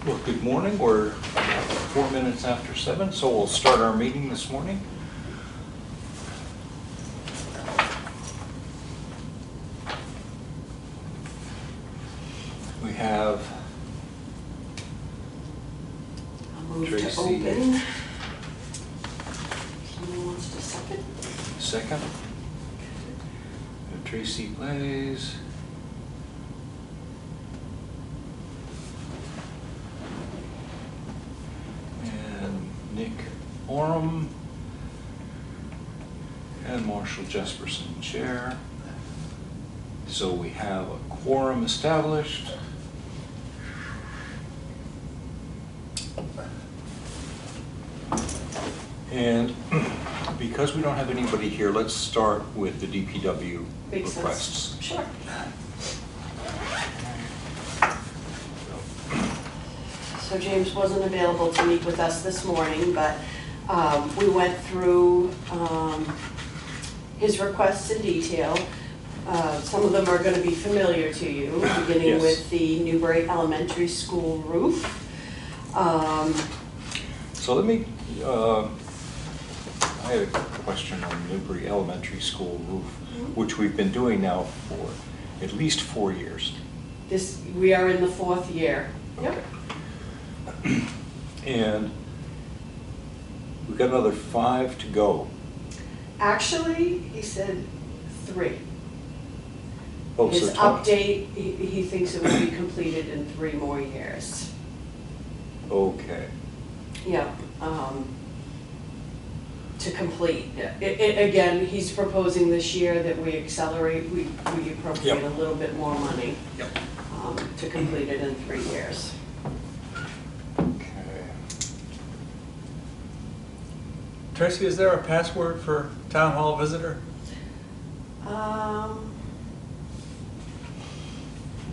Well, good morning. We're 4 minutes after 7, so we'll start our meeting this morning. We have I'll move Tracy. to open. Someone wants to second? Second. And Tracy Blaze. And Nick Oram. And Marshall Jesperson, chair. So we have a quorum established. And because we don't have anybody here, let's start with the DPW Makes requests. sense. Sure. So James wasn't available to meet with us this morning, but we went through his requests in detail. Some of them are going to be familiar to you, beginning Yes. with the Newbury Elementary School roof. So let me, I had a question on Newbury Elementary School roof, which we've been doing now for at least 4 years. We are in the 4th year. Yep. Okay. And we've got another 5 to go. Actually, he said 3. Oh, His so 20. update, he thinks it will be completed in 3 more years. Okay. Yeah, to complete. Again, he's proposing this year that we accelerate, we appropriate Yep. a little bit more money Yep. to complete it in 3 years. Okay. Tracy, is there a password for town hall visitor? I'm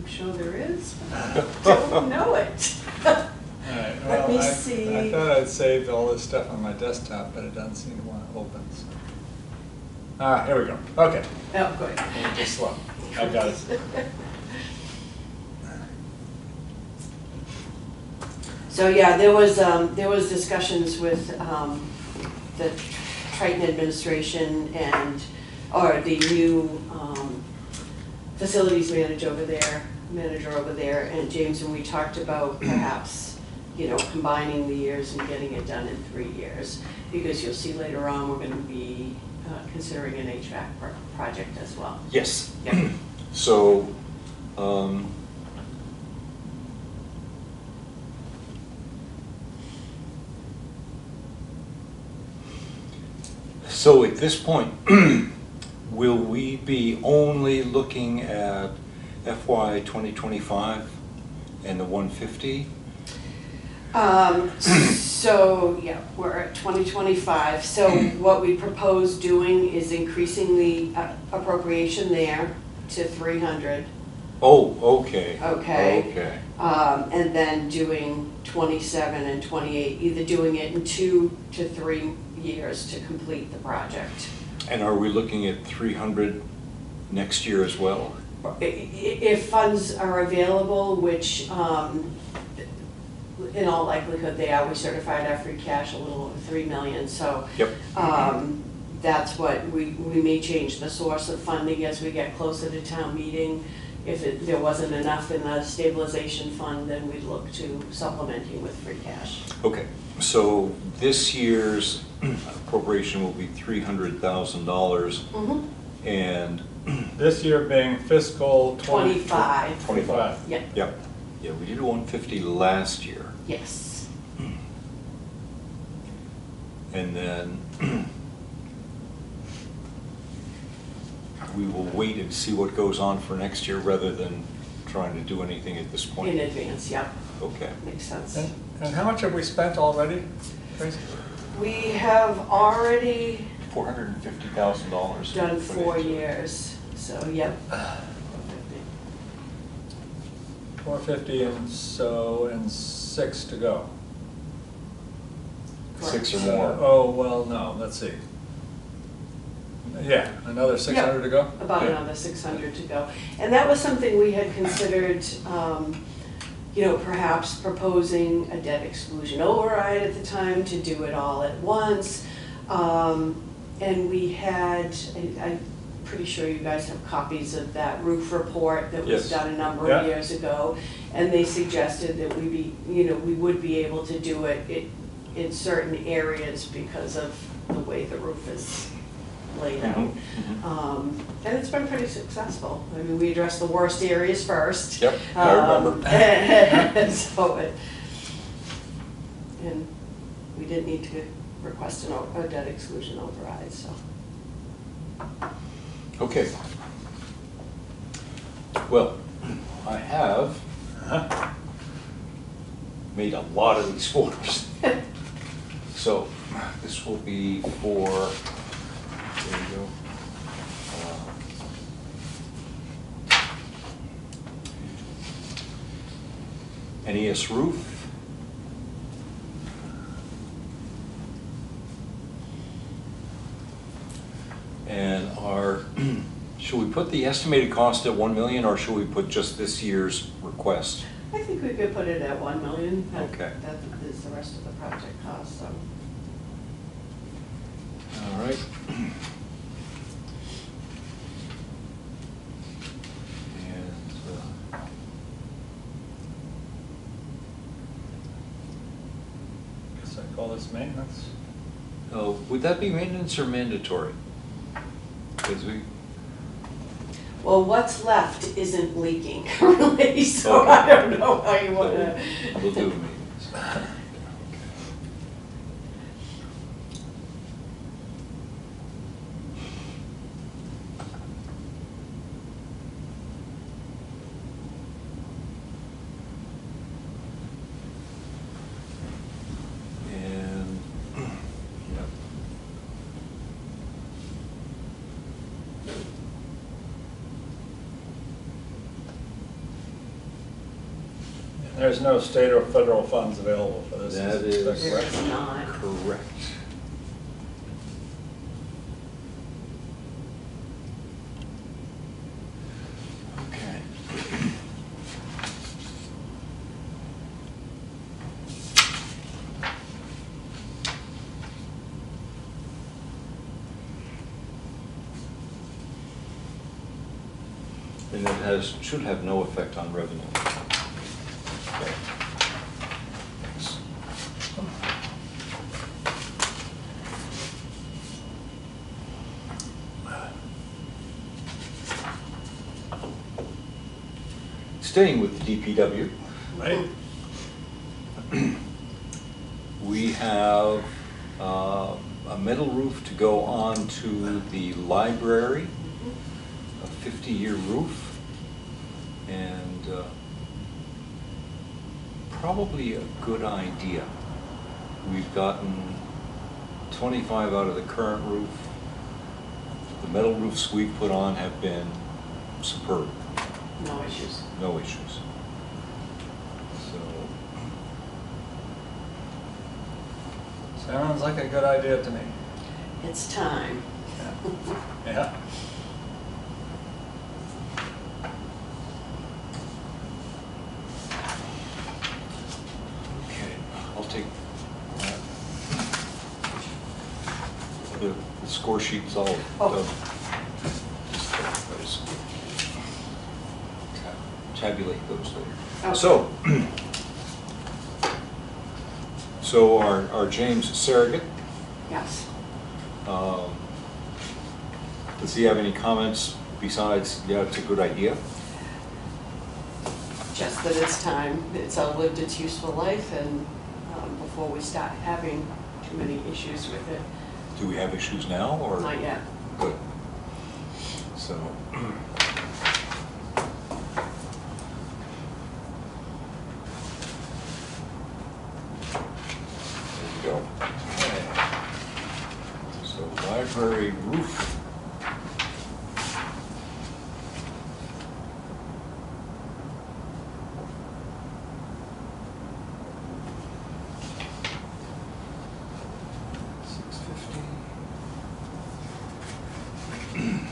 sure there is, but I don't know it. All right, Let well, me I see. thought I'd saved all this stuff on my desktop, but it doesn't seem to want to open. So. Ah, here we go. Okay. Oh, good. Just slow. I got it. So yeah, there was discussions with the Triton administration or the new facilities manager over there, and James, and we talked about perhaps, combining the years and getting it done in 3 years, because you'll see later on we're going to be considering an HVAC project as well. Yes. Yeah. So, so at this point, will we be only looking at FY 2025 and the 150? So, yeah, we're at 2025. So what we propose doing is increasing the appropriation there to 300. Oh, okay. Okay. Okay. And then doing 27 and 28, either doing it in 2 to 3 years to complete the project. And are we looking at 300 next year as well? If funds are available, which in all likelihood they are, we certified our free cash a little over 3 million, so Yep. that's what we may change the source of funding as we get closer to town meeting. If there wasn't enough in the stabilization fund, then we'd look to supplementing with free cash. Okay, so this year's appropriation will be $300,000, and This year being fiscal 25. 25. Yep. yep, yeah, we did 150 last year, Yes. and then we will wait and see what goes on for next year rather than trying to do anything at this In point. advance, yep. Okay. Makes sense. And how much have we spent already, Tracy? We have already $450,000. done put 4 into it. years, so yep. 450 and 6 to go. 6 or Correct. more. Oh, well, no, let's see. Yeah, another 600 to go? About Yeah. another 600 to go. And that was something we had considered, perhaps proposing a debt exclusion override at the time to do it all at once. And we had, I'm pretty sure you guys have copies of that roof report that was Yes. done a number of years ago. And they suggested that we would be able to do it in certain areas because of the way the roof is laid out. And it's been pretty successful. I mean, we addressed the worst areas first. Yep, I remember. And we didn't need to request a debt exclusion override, so. Okay. Well, I have made a lot of these forms. So this will be for, there you go. NES roof. And should we put the estimated cost at 1 million, or should we put just this year's request? I think we could put it at 1 million. Okay. That is the rest of the project cost, so. All right. And Guess I call this maintenance. would that be maintenance or mandatory? Because Well, what's left isn't leaking currently, so I don't know how you want to. we'll do maintenance. Okay. And, yep. There's no state or federal funds available for this. That is There is not. correct. Okay. And it should have no effect on revenue. Okay. Thanks. Staying with the DPW, Right? we have a metal roof to go on to the library, a 50-year roof, and probably a good idea. We've gotten 25 out of the current roof. The metal roofs we've put on have been superb, No issues. no issues. So, Sounds like a good idea to me. It's time. Yeah. okay, I'll take that. The score sheet's all Oh. done. Just tabulate those later. Okay. So our James Surrogate, Yes. does he have any comments besides, yeah, it's a good idea? Just that it's time. It's outlived its useful life, and before we start having too many issues with it. Do we have issues now, or? Not yet. Good. So. There we go. So library roof. $650.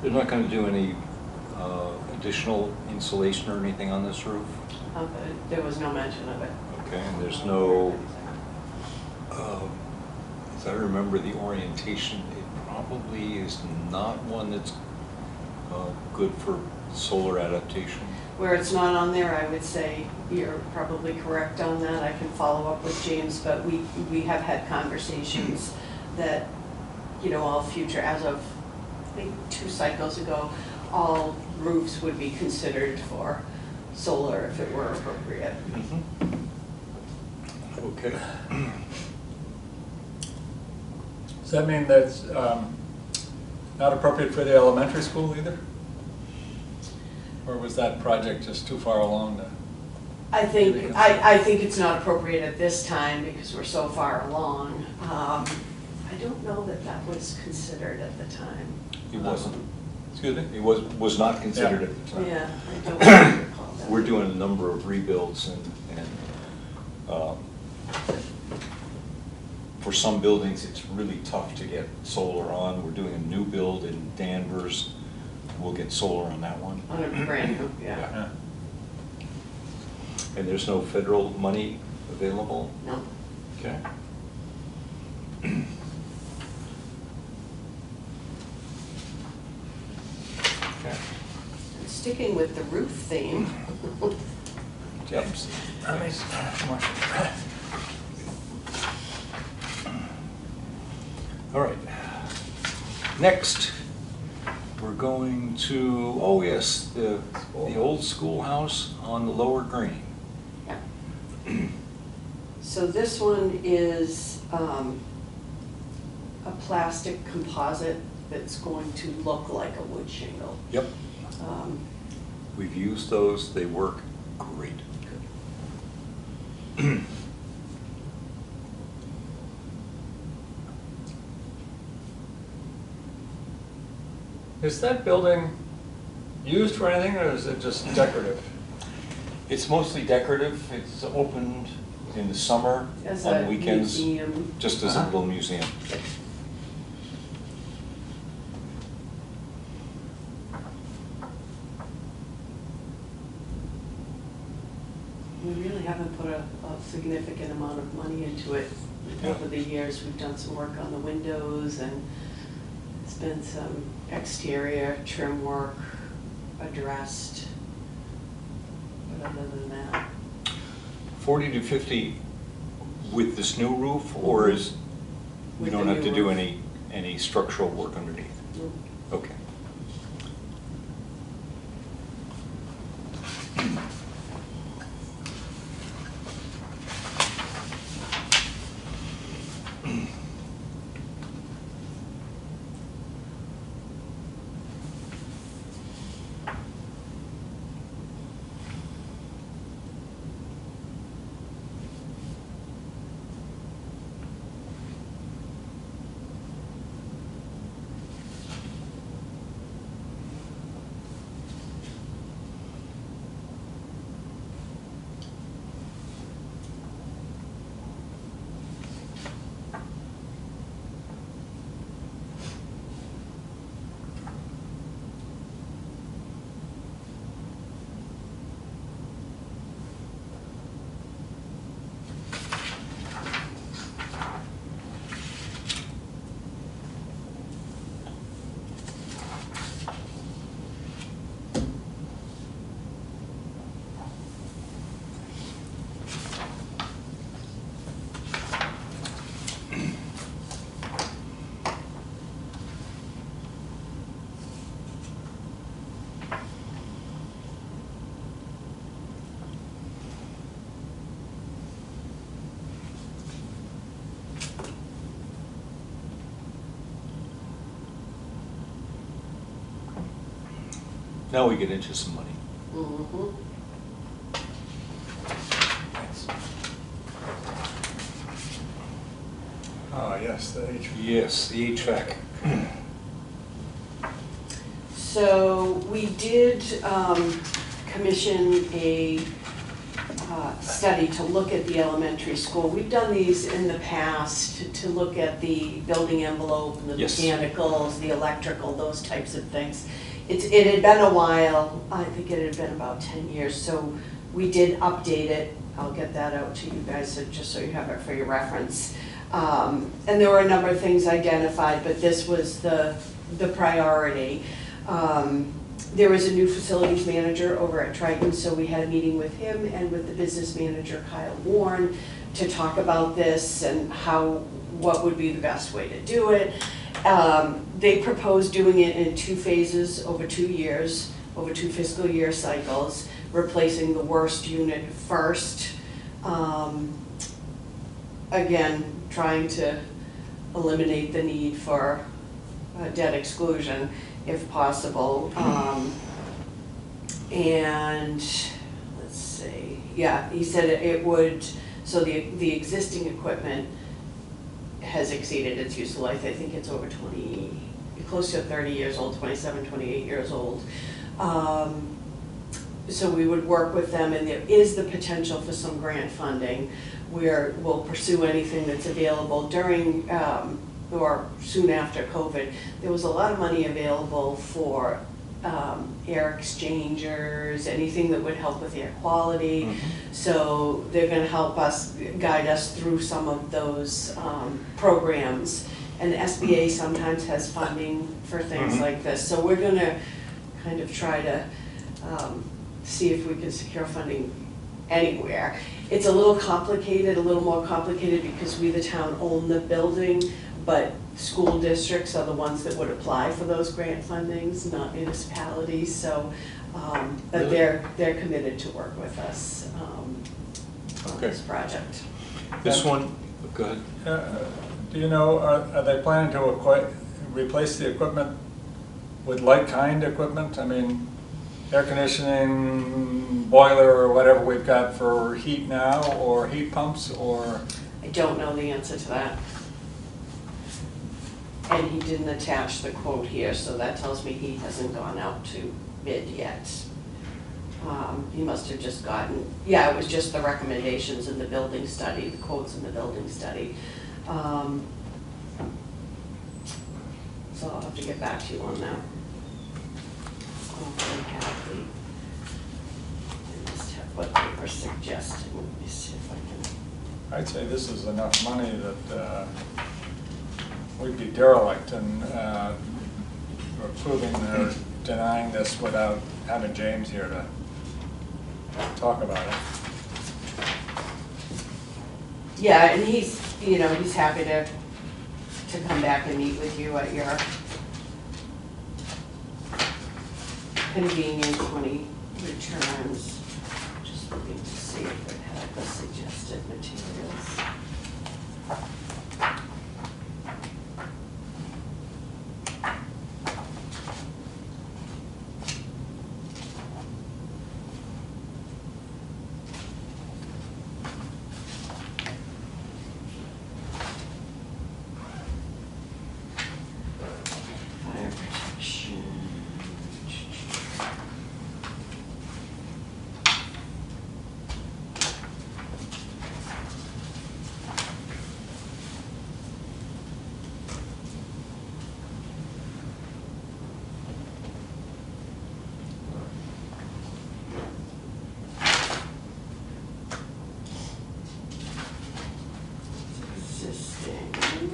They're not gonna do any additional insulation or anything on this roof? There was no mention of it. Okay, and there's no, as I remember the orientation, it probably is not one that's good for solar adaptation. Where it's not on there, I would say you're probably correct on that. I can follow up with James, but we have had conversations that, you know, all future, as of, I think, 2 cycles ago, all roofs would be considered for solar if it were appropriate. Okay. Does that mean that's not appropriate for the elementary school either? Or was that project just too far along to? I think it's not appropriate at this time because we're so far along. I don't know that that was considered at the time. It wasn't. Excuse me? It was not considered at the time. Yeah, I don't recall that. We're doing a number of rebuilds and for some buildings, it's really tough to get solar on. We're doing a new build in Danvers. We'll get solar on that one. On a brand new, yeah. Yeah. And there's no federal money available? No. Okay. Okay. And sticking with the roof theme. Yep. All right. Next, we're going to, oh yes, the old schoolhouse on the Lower Green. Yeah. So this one is a plastic composite that's going to look like a wood shingle. Yep. Um, We've used those, they work great. Is that building used for anything or is it just decorative? It's mostly decorative. It's opened in the summer, As on a weekends, museum. just as a Uh-huh. little museum. We really haven't put a significant amount of money into it. Over the years, we've done some work on the windows and there's been some exterior trim work addressed. But other than that, 40 to 50 with this new roof, or is, we With don't the have to new do roof. any structural work underneath? no. Okay. Now we get into some money. Mhm. Oh, yes, the HVAC. Yes, the HVAC. So we did commission a study to look at the elementary school. We've done these in the past to look at the building envelope and the Yes. mechanicals, the electrical, those types of things. It had been a while, I think it had been about 10 years, so we did update it. I'll get that out to you guys, just so you have it for your reference. And there were a number of things identified, but this was the priority. There was a new facilities manager over at Triton, so we had a meeting with him and with the business manager, Kyle Warren, to talk about this and what would be the best way to do it. They proposed doing it in 2 phases over 2 years, over 2 fiscal year cycles, replacing the worst unit first. Again, trying to eliminate the need for debt exclusion if possible. And let's see, yeah, he said it would, so the existing equipment has exceeded its useful life. I think it's over 20, close to 30 years old, 27, 28 years old. So we would work with them, and there is the potential for some grant funding where we'll pursue anything that's available during or soon after COVID. There was a lot of money available for air exchangers, anything that would help with air quality. Mm-hmm. So they're gonna help us, guide us through some of those programs. And the SBA sometimes has funding for things Mhm. like this. So we're gonna kind of try to see if we can secure funding anywhere. It's a little complicated, a little more complicated because we, the town, own the building, but school districts are the ones that would apply for those grant fundings, not municipalities. So, but Really? they're committed to work with us on Okay. this project. This one, go ahead. Do you know, are they planning to replace the equipment with like-kind equipment? I mean, air conditioning, boiler, or whatever we've got for heat now, or heat pumps, or? I don't know the answer to that. And he didn't attach the quote here, so that tells me he hasn't gone out to bid yet. He must have just gotten, yeah, it was just the recommendations in the building study, the quotes in the building study. So I'll have to get back to you on that. I must have what they were suggesting. Let me see if I can. I'd say this is enough money that we'd be derelict in approving or denying this without having James here to talk about it. Yeah, and he's, he's happy to come back and meet with you at your convenience when he returns. Just looking to see if it had the suggested materials. Fire protection. Existing.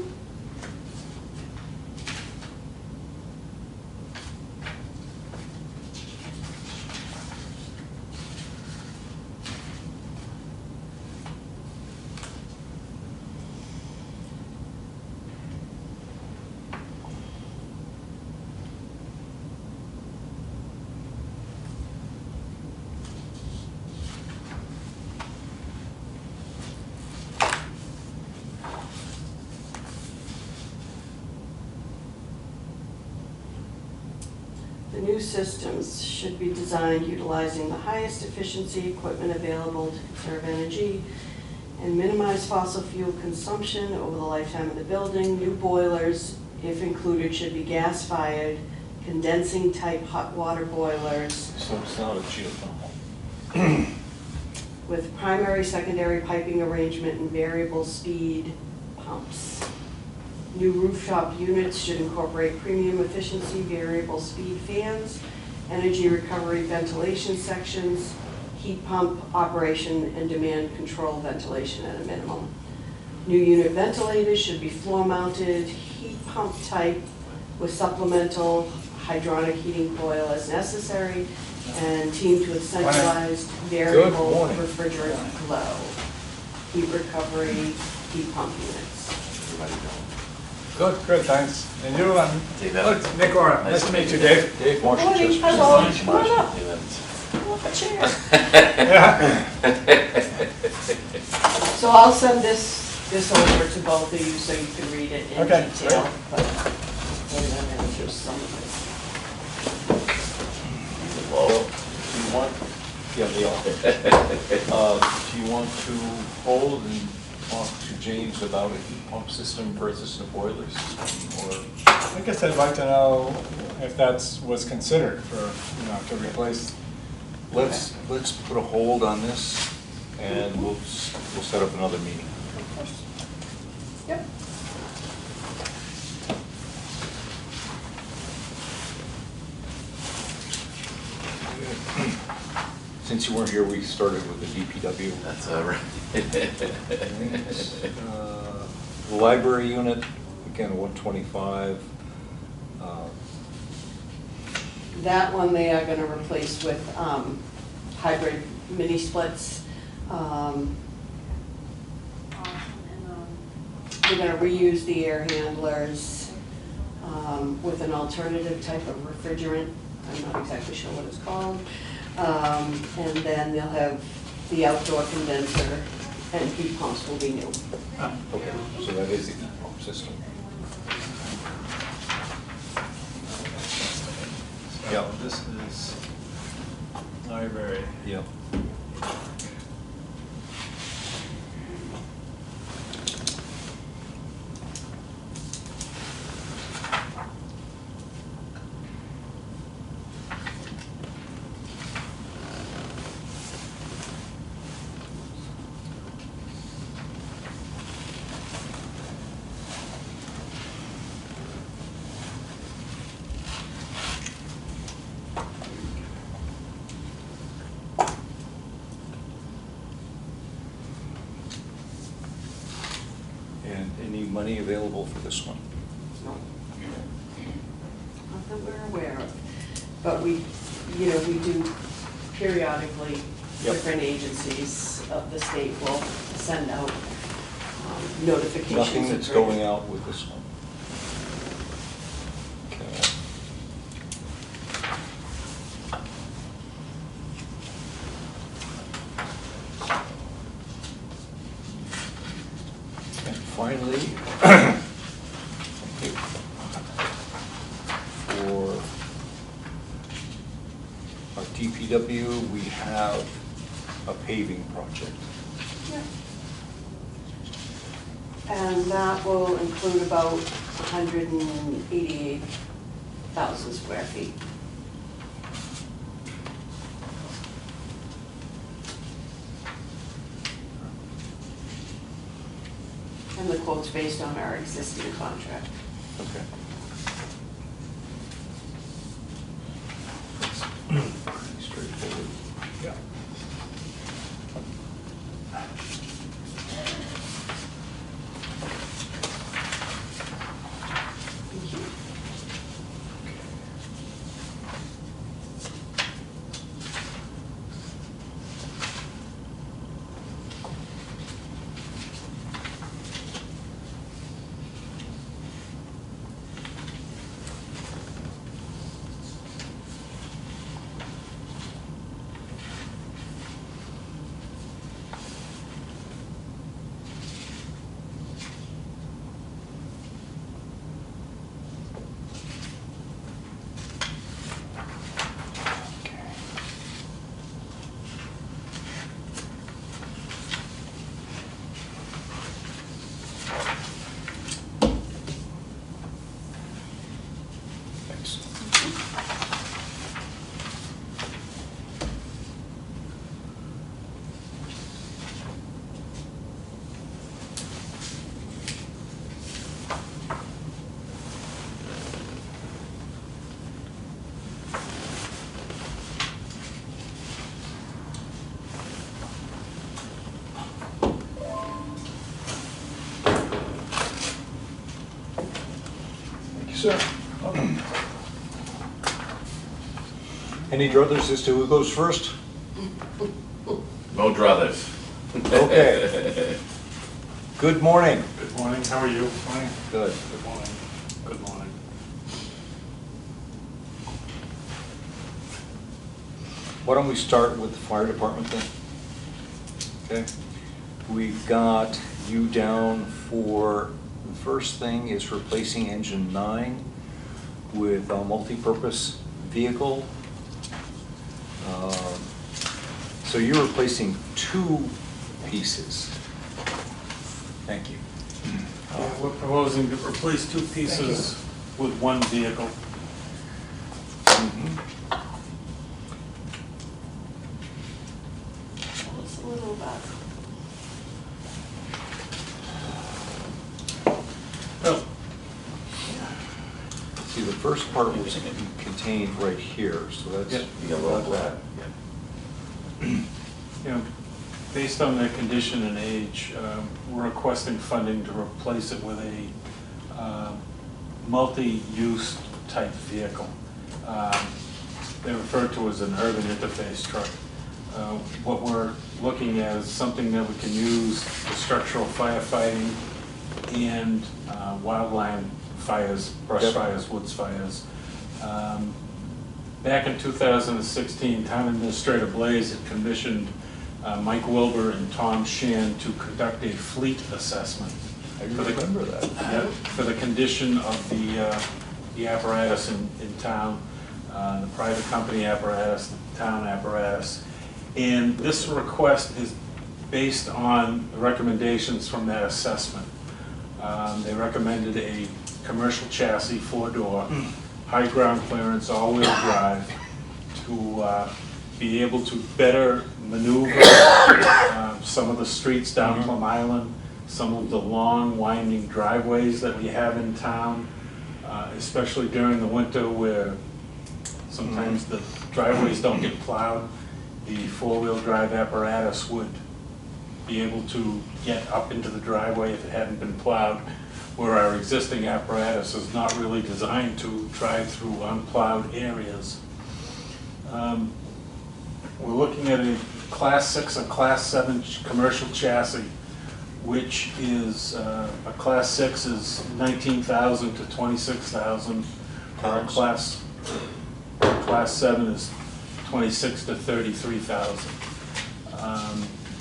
The new systems should be designed utilizing the highest efficiency equipment available to conserve energy and minimize fossil fuel consumption over the lifetime of the building. New boilers, if included, should be gas-fired, condensing type hot water boilers. So it's not a geothermal. with primary, secondary piping arrangement and variable speed pumps. New rooftop units should incorporate premium efficiency, variable speed fans, energy recovery ventilation sections, heat pump operation, and demand control ventilation at a minimum. New unit ventilators should be floor-mounted, heat pump type with supplemental hydronic heating coil as necessary, and teamed with centralized variable morning. refrigerant flow. Heat recovery, heat pump units. Everybody doing? Good, thanks. And you, Dave look, Nick Ora, nice to meet you, Dave. Dave Marshall. Morning, just- hello. Lunch, Come on lunch, up. events. Pull up a chair. Yeah. So I'll send this over to both of you so you can read it in Okay, detail. great. But and then there's just some of Well, do you want, Yeah, they are. do you want to hold and talk to James about a heat pump system versus a boiler system, or? I guess I'd like to know if was considered for, to replace. Let's put a hold on this, and we'll set up another meeting. it. Yep. Since you weren't here, we started with the DPW. That's all right. The library unit, again, 125. That one they are gonna replace with hybrid mini splits. We're gonna reuse the air handlers with an alternative type of refrigerant. I'm not exactly sure what it's called. And then they'll have the outdoor condenser and heat pumps will be new. Okay, so that is the heat pump system. Yeah. So this is library. Yep. And any money available for this one? No. Not that we're aware of. But we do periodically, Yep. different agencies of the state will send out notifications. Nothing of that's grant. going out with this one? Okay. And finally, for our DPW, we have a paving project. Yeah. And that will include about 188,000 square feet. And the quote's based on our existing contract. Okay. Pretty straightforward. Yeah. Thank you. Thank you, sir. Welcome. Any druthers as to who goes first? No druthers. Okay. Good morning. Good morning, how are you? Morning. Good. Good morning. Good morning. Why don't we start with the fire department then? Okay. We've got you down for, the first thing is replacing engine 9 with a multi-purpose vehicle. So you're replacing 2 pieces. Thank you. We're proposing to replace 2 pieces with 1 vehicle. Mhm. Tell us a little about it. Well, See, the first part was contained right here, so that's. Yeah. Yeah, well, that. you know, based on their condition and age, we're requesting funding to replace it with a multi-use type vehicle. They're referred to as an urban interface truck. What we're looking at is something that we can use for structural firefighting and wildland fires, brush Yep. fires, woods fires. Back in 2016, Town Administrator Blaze had commissioned Mike Wilbur and Tom Shan to conduct a fleet assessment. I for the- remember that. Yep, for the condition of the apparatus in town, the private company apparatus, the town apparatus. And this request is based on the recommendations from that assessment. They recommended a commercial chassis, 4-door, high ground clearance, all-wheel drive, to be able to better maneuver some of the streets down Plum Island, some of the long winding driveways that we have in town, especially during the winter where sometimes the driveways don't get plowed. The 4-wheel drive apparatus would be able to get up into the driveway if it hadn't been plowed, where our existing apparatus is not really designed to drive through unplowed areas. We're looking at a Class 6 or Class 7 commercial chassis, which is, a Class 6 is 19,000 to 26,000. Our Class 7 is 26 to 33,000.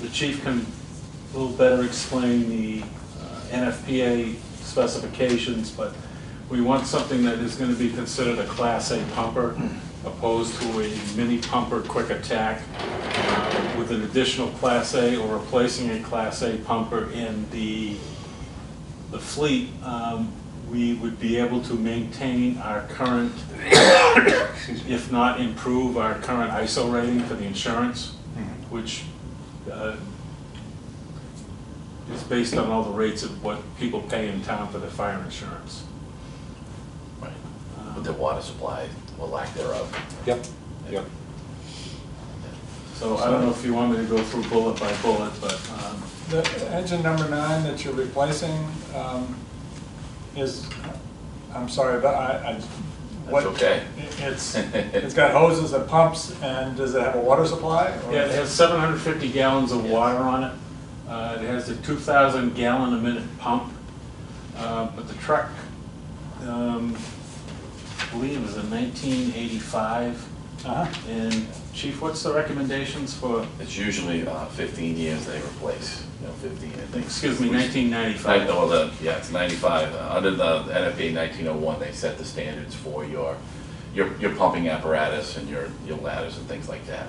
The chief can a little better explain the NFPA specifications, but we want something that is going to be considered a Class A pumper opposed to a mini pumper quick attack with an additional Class A or replacing a Class A pumper in the fleet. We would be able to maintain our current, if not improve our current ISO rating for the insurance, which is based on all the rates of what people pay in town for their fire insurance. Right. With the water supply, or lack thereof. Yep, yep. So I don't know if you want me to go through bullet by bullet, but The engine number 9 that you're replacing is, I'm sorry, but what? That's okay. It's got hoses and pumps, and does it have a water supply? or- yeah, it has 750 gallons of water on it. It has a 2,000 gallon a minute pump, but the truck, I believe is a 1985. Uh-huh. And Chief, what's the recommendations for, It's usually 15 years they replace, 15, I think. excuse me, 1995? Yeah, it's 95. Under the NFPA 1901, they set the standards for your pumping apparatus and your ladders and things like that.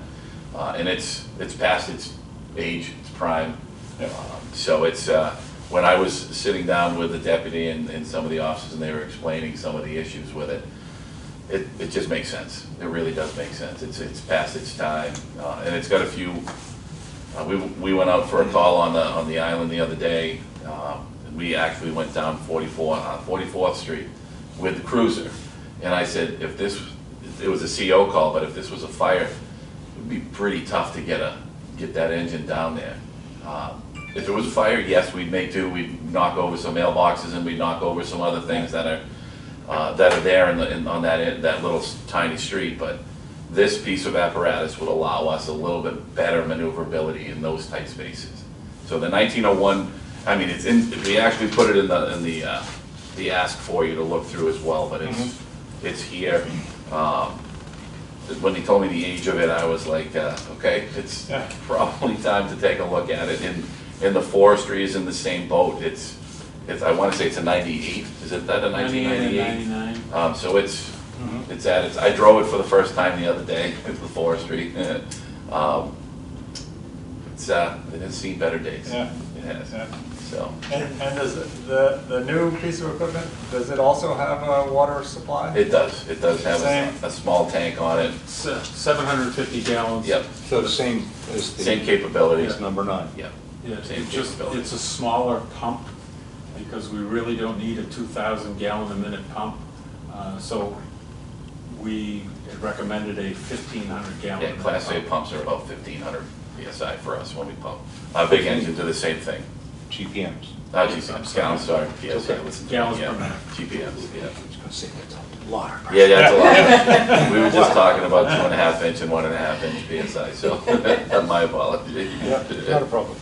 And it's past its age, its prime. Yeah. So it's, when I was sitting down with the deputy and some of the officers and they were explaining some of the issues with it, it just makes sense. It really does make sense. It's past its time, and it's got a few. We went out for a call on the island the other day. We actually went down 44th Street with the cruiser, and I said, if this it was a CO call, but if this was a fire, it would be pretty tough to get that engine down there. If it was a fire, yes, we'd make do, we'd knock over some mailboxes and we'd knock over some other things that are there on that little tiny street, but this piece of apparatus would allow us a little bit better maneuverability in those tight spaces. So the 1901, I mean, we actually put it in the ask for you to look through as well, but it's here. When he told me the age of it, I was like, okay, it's probably time to take a look at it. In the forestry is in the same boat. I want to say it's a 98. Is it that a 1998? 99. So it's at its. I drove it for the first time the other day at the forestry. It has seen better days. Yeah. It has. Yeah. So. And does the new piece of equipment, does it also have a water supply? It does. It does have Same. a small tank on it. It's 750 gallons. Yep. So the same as the. Same capabilities. As number 9. Yep. Yeah, Same it's just, capability. it's a smaller pump, because we really don't need a 2,000 gallon a minute pump. So we had recommended a 1,500 gallon. Yeah, Class A pumps are about 1,500 PSI for us when we pump. Big engines do the same thing. GPMs. GPMs, gallons, sorry, PSI, Okay. listen to me, Gallons per yeah. minute. GPMs, yeah. I was gonna say that's a lot. Yeah, that's a lot. We were just talking about 2.5 inch and 1.5 inch PSI, so my apology. Yeah, not a problem.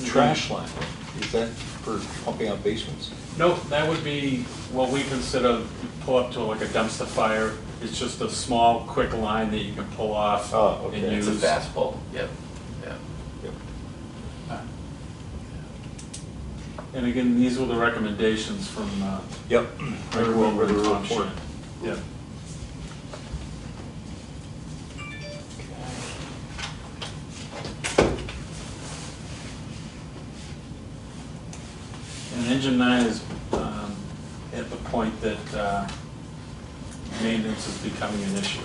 Trash line, is that for pumping out basements? No, that would be what we consider, you pull up to like a dumpster fire. It's just a small, quick line that you can pull off Oh, okay. and use. It's a fast pull, yep, yeah. Yep. And again, these were the recommendations from Yep. I Rick remember Wilbur the and Tom report. Sheehan. Yeah. And engine 9 is at the point that maintenance is becoming an issue.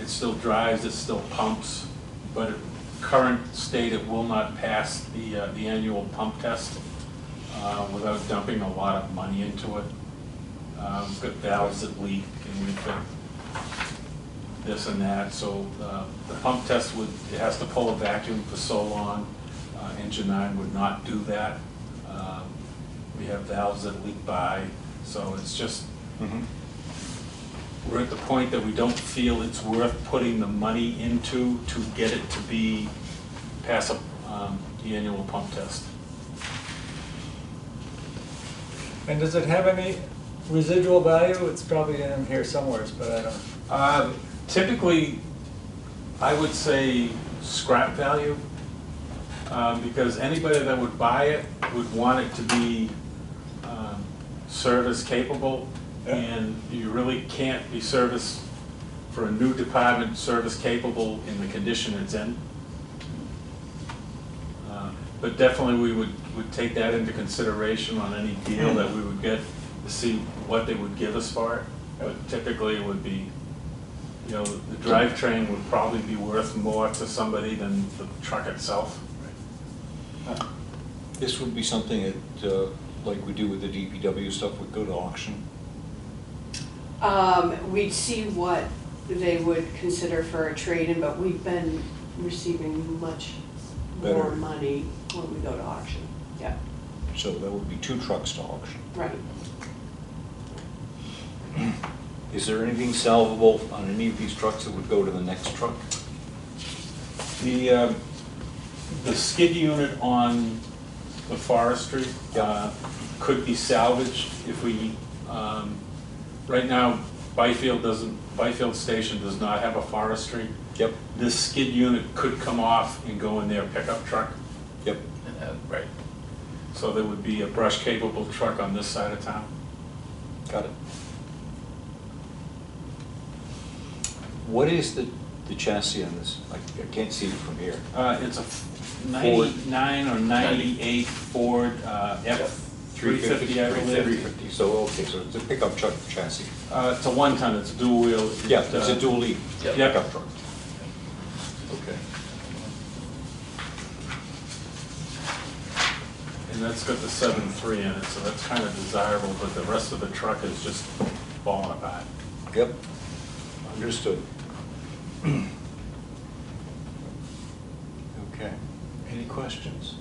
It still drives, it still pumps, but at current state, it will not pass the annual pump test without dumping a lot of money into it. We've got valves that leak, and we've got this and that, so the pump test it has to pull a vacuum for so long. Engine 9 would not do that. We have valves that leak by, so it's just, we're at the point that we don't feel it's worth putting the money into to get it to pass the annual pump test. And does it have any residual value? It's probably in here somewhere, but I don't. Typically, I would say scrap value, because anybody that would buy it would want it to be service capable, Yeah. and you really can't be service for a new department service capable in the condition it's in. But definitely we would take that into consideration on any deal that we would get to see what they would give us for it. But typically it would be, you know, the drivetrain would probably be worth more to somebody than the truck itself. This would be something that, like we do with the DPW stuff, would go to auction. We'd see what they would consider for a trade-in, but we've been receiving much more Better. money when we go to auction. Yeah, So that would be 2 trucks to auction. right. Is there anything salvable on any of these trucks that would go to the next truck? The skid unit on the forestry could be salvaged if we, right now, Byfield Station does not have a forestry. Yep. This skid unit could come off and go in their pickup truck. Yep. Right. So there would be a brush-capable truck on this side of town. Got it. What is the chassis on this? I can't see it from here. It's a 99 or 98 Ford F-350, I believe. 350, so, okay, so it's a pickup truck chassis. It's a one-ton, it's a dual wheel. Yeah, it's a dual lead Yep. pickup truck. Okay. And that's got the 7.3 in it, so that's kind of desirable, but the rest of the truck is just falling apart. Yep, understood. Okay, any questions?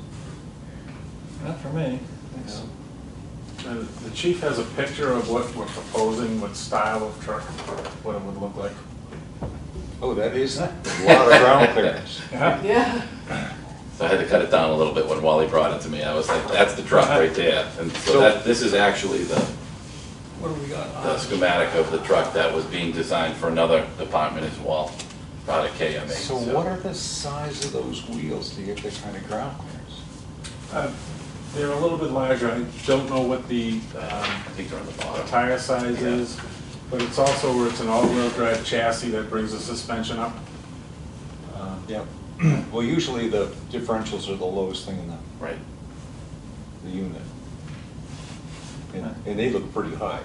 Not for me. Thanks. The chief has a picture of what we're proposing, what style of truck, what it would look like. Oh, that is a lot of ground clearance. Yeah. Yeah, So I had to cut it down a little bit when Wally brought it to me. I was like, that's the truck right there. And so So- that, this is actually the What do we got? the schematic of the truck that was being designed for another department as well, out of KMA. So what are the size of those wheels to get that kind of ground clearance? They're a little bit larger. I don't know what the I think they're on the bottom. tire size Yeah. is, but it's also where it's an all-wheel drive chassis that brings the suspension up. Yep. Well, usually the differentials are the lowest thing in Right. the unit. And they look pretty high.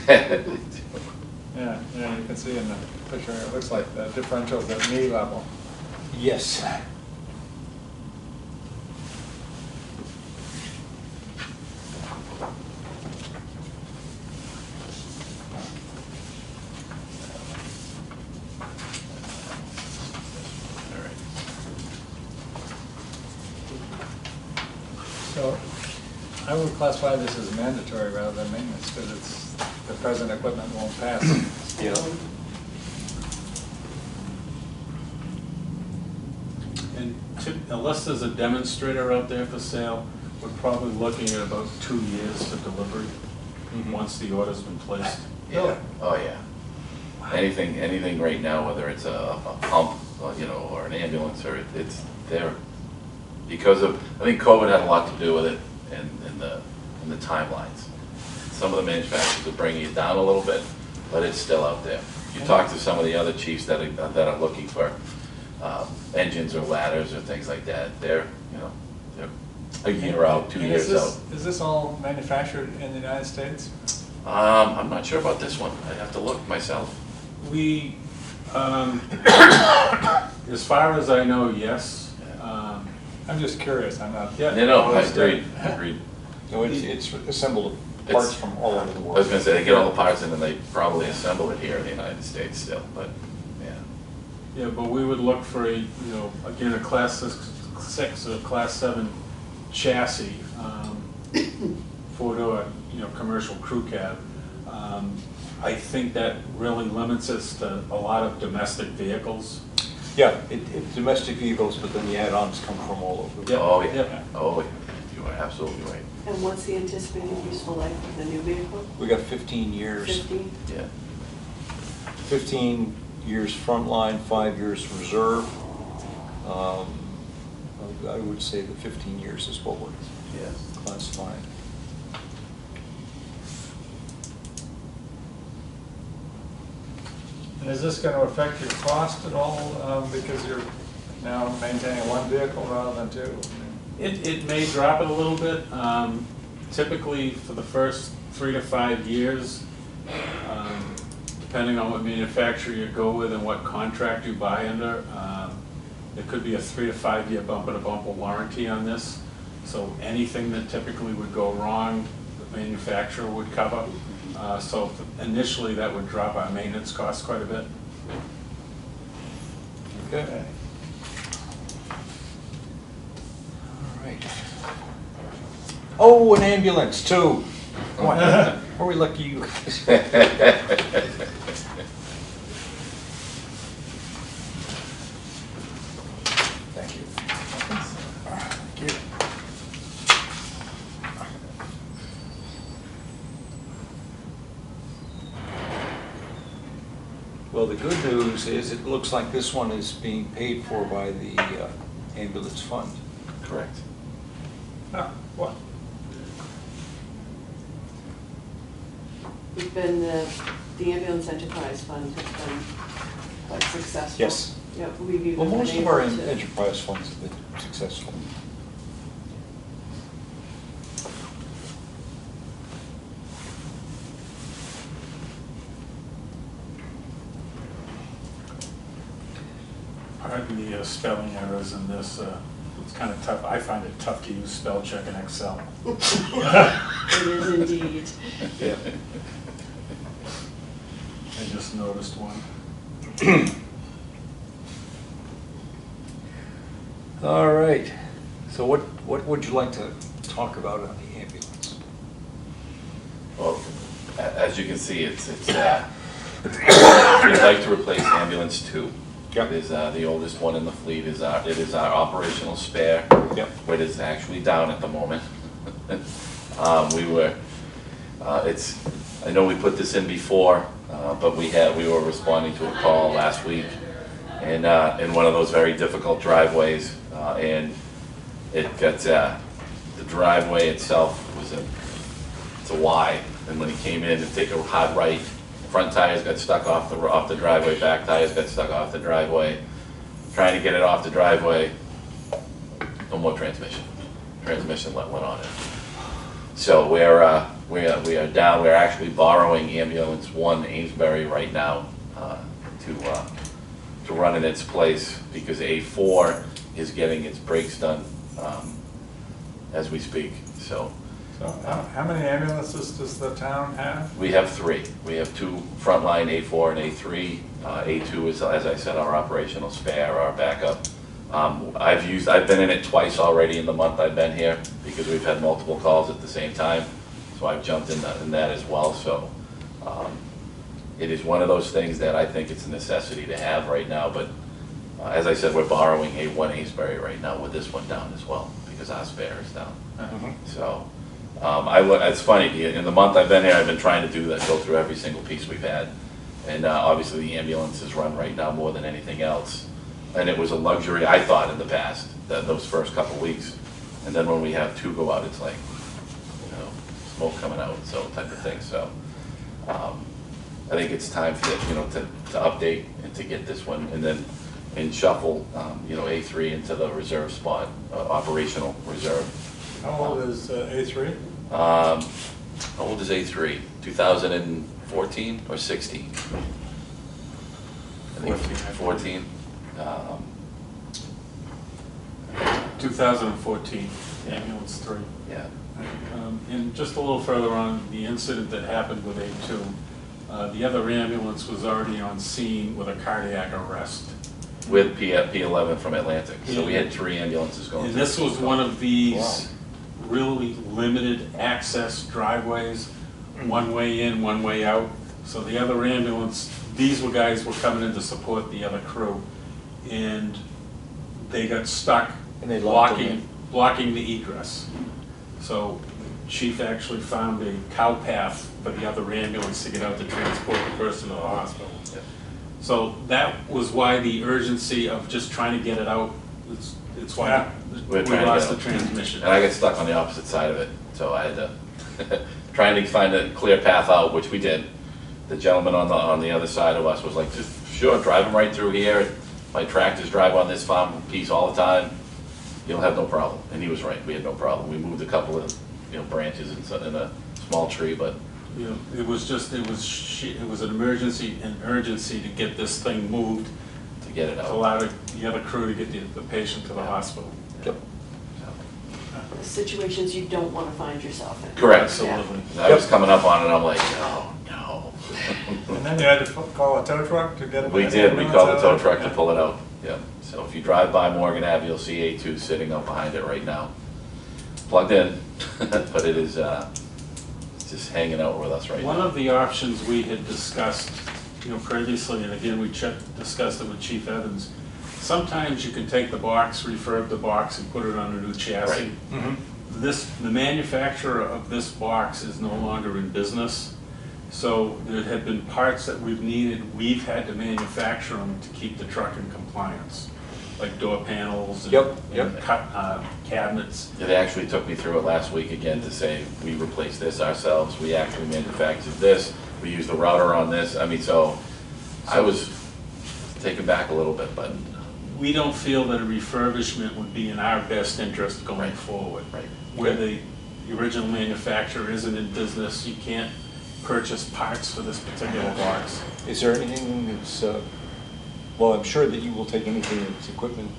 Yeah, yeah, you can see in the picture, it looks like the differential's at knee level. Yes. All right. So I would classify this as mandatory rather than maintenance, because it's, the present equipment won't pass. Yeah. And unless there's a demonstrator out there for sale, we're probably looking at about 2 years for delivery, once the order's been placed. Yeah. Oh, yeah. Anything right now, whether it's a pump, you know, or an ambulance, or it's there. Because of, I think COVID had a lot to do with it and the timelines. Some of the manufacturers are bringing it down a little bit, but it's still out there. You talk to some of the other chiefs that are looking for engines or ladders or things like that, they're a year out, 2 And years out. Is this all manufactured in the United States? I'm not sure about this one. I'd have to look myself. We, as far as I know, yes. I'm just curious, I'm not. Yeah. No, I agreed. No, it's assembled parts from all over the I world. was gonna say, they get all the parts in and they probably assemble it here in the United States still, but, yeah. Yeah, but we would look for again, a class 6 or class 7 chassis, 4-door, commercial crew cab. I think that really limits us to a lot of domestic vehicles. Yeah, it's domestic vehicles, but then the add-ons come from all over. Yeah. Oh, yeah. Yeah. Oh, yeah. You are absolutely right. and what's the anticipated useful life of the new vehicle? We got 15 years. 50? Yeah. 15 years frontline, 5 years reserve. I would say the 15 years is what we're Yeah. classifying. And is this gonna affect your cost at all, because you're now maintaining one vehicle rather than two? It may drop it a little bit. Typically, for the first 3 to 5 years, depending on what manufacturer you go with and what contract you buy under, there could be a 3 to 5 year bumper-to-bumper warranty on this. So anything that typically would go wrong, the manufacturer would cover. So initially, that would drop our maintenance costs quite a bit. Okay. All right. Oh, an ambulance too. What? Are we lucky you? Thank you. Thank you. Well, the good news is it looks like this one is being paid for by the ambulance fund. Correct. Ah, what? We've been, the ambulance enterprise fund has been quite successful. Yes. Yep, we've even Well, been most of our able to. enterprise funds have been successful. Pardon the spelling errors in this. it's kind of tough, I find it tough to use spell check in Excel. It is indeed. Yeah. I just noticed one. All right, so what would you like to talk about on the ambulance? Well, as you can see, we'd like to replace ambulance 2. Yep. It is the oldest one in the fleet. It is our operational spare. Yep. But it's actually down at the moment. I know we put this in before, but we were responding to a call last week in one of those very difficult driveways, and it got the driveway itself it's a Y, and when he came in to take a hard right, front tires got stuck off the driveway, back tires got stuck off the driveway. Trying to get it off the driveway, no more transmission. Transmission went on it. So we are down. We're actually borrowing ambulance 1 Amesbury right now to run in its place, because A4 is getting its brakes done as we speak. So How many ambulances does the town have? we have 3. We have 2 frontline, A4 and A3. A2 is, as I said, our operational spare, our backup. I've been in it twice already in the month I've been here, because we've had multiple calls at the same time. So I've jumped in that as well. So it is one of those things that I think it's a necessity to have right now. But as I said, we're borrowing A1 Amesbury right now with this one down as well, because our spare is down. So it's funny, in the month I've been here, I've been trying to do that, go through every single piece we've had. And obviously the ambulance is run right now more than anything else. And it was a luxury, I thought, in the past, those first couple weeks. And then when we have 2 go out, it's like, smoke coming out, so type of thing. So I think it's time for to update and to get this one, and shuffle A3 into the reserve spot, operational reserve. How old is A3? How old is A3? 2014 or 16? I think 14. 2014, ambulance 3. Yeah. And just a little further on, the incident that happened with A2, the other ambulance was already on scene with a cardiac arrest. With P11 from Atlantic. So we had 3 ambulances going. And through. this was one of these really limited access driveways, one way in, one way out. So the other ambulance, these guys were coming in to support the other crew, and they got stuck And they locked them blocking the egress. So chief actually found a cow path for the other ambulance to get out to transport the person to the hospital. Yeah. So that was why the urgency of just trying to get it out, it's why we We're trying to lost get the out. transmission. And I got stuck on the opposite side of it, so I had to, trying to find a clear path out, which we did. The gentleman on the other side of us was like, just, sure, drive them right through here. My tractors drive on this farm piece all the time. You'll have no problem. And he was right, we had no problem. We moved a couple of, branches in a small tree, but It was an emergency and urgency to get this thing moved, to get it to out. allow the other crew to get the patient to the hospital. Yep. Situations you don't want to find yourself in. Correct. Absolutely. I was coming up on it, I'm like, no. And then you had to call a tow truck to get it? We did, we called the tow truck to pull it out, yeah. So if you drive by Morgan Ave, you'll see A2 sitting up behind it right now. Plugged in, but it is it's just hanging out with us right One now. of the options we had discussed, previously, and again, we discussed it with Chief Evans, sometimes you can take the box, refurb the box, and put it on a new chassis. Right. The manufacturer of this box is no longer in business, so there have been parts that we've had to manufacture them to keep the truck in compliance, like door panels and Yep. and cabinets. It actually took me through it last week again to say, we replaced this ourselves, we actually manufactured this, we used the router on this, so I was taken back a little bit, but. We don't feel that a refurbishment would be in our best interest going Right. forward. Right. Where the original manufacturer isn't in business, you can't purchase parts for this particular box. Is there anything that's, well, I'm sure that you will take anything that's equipment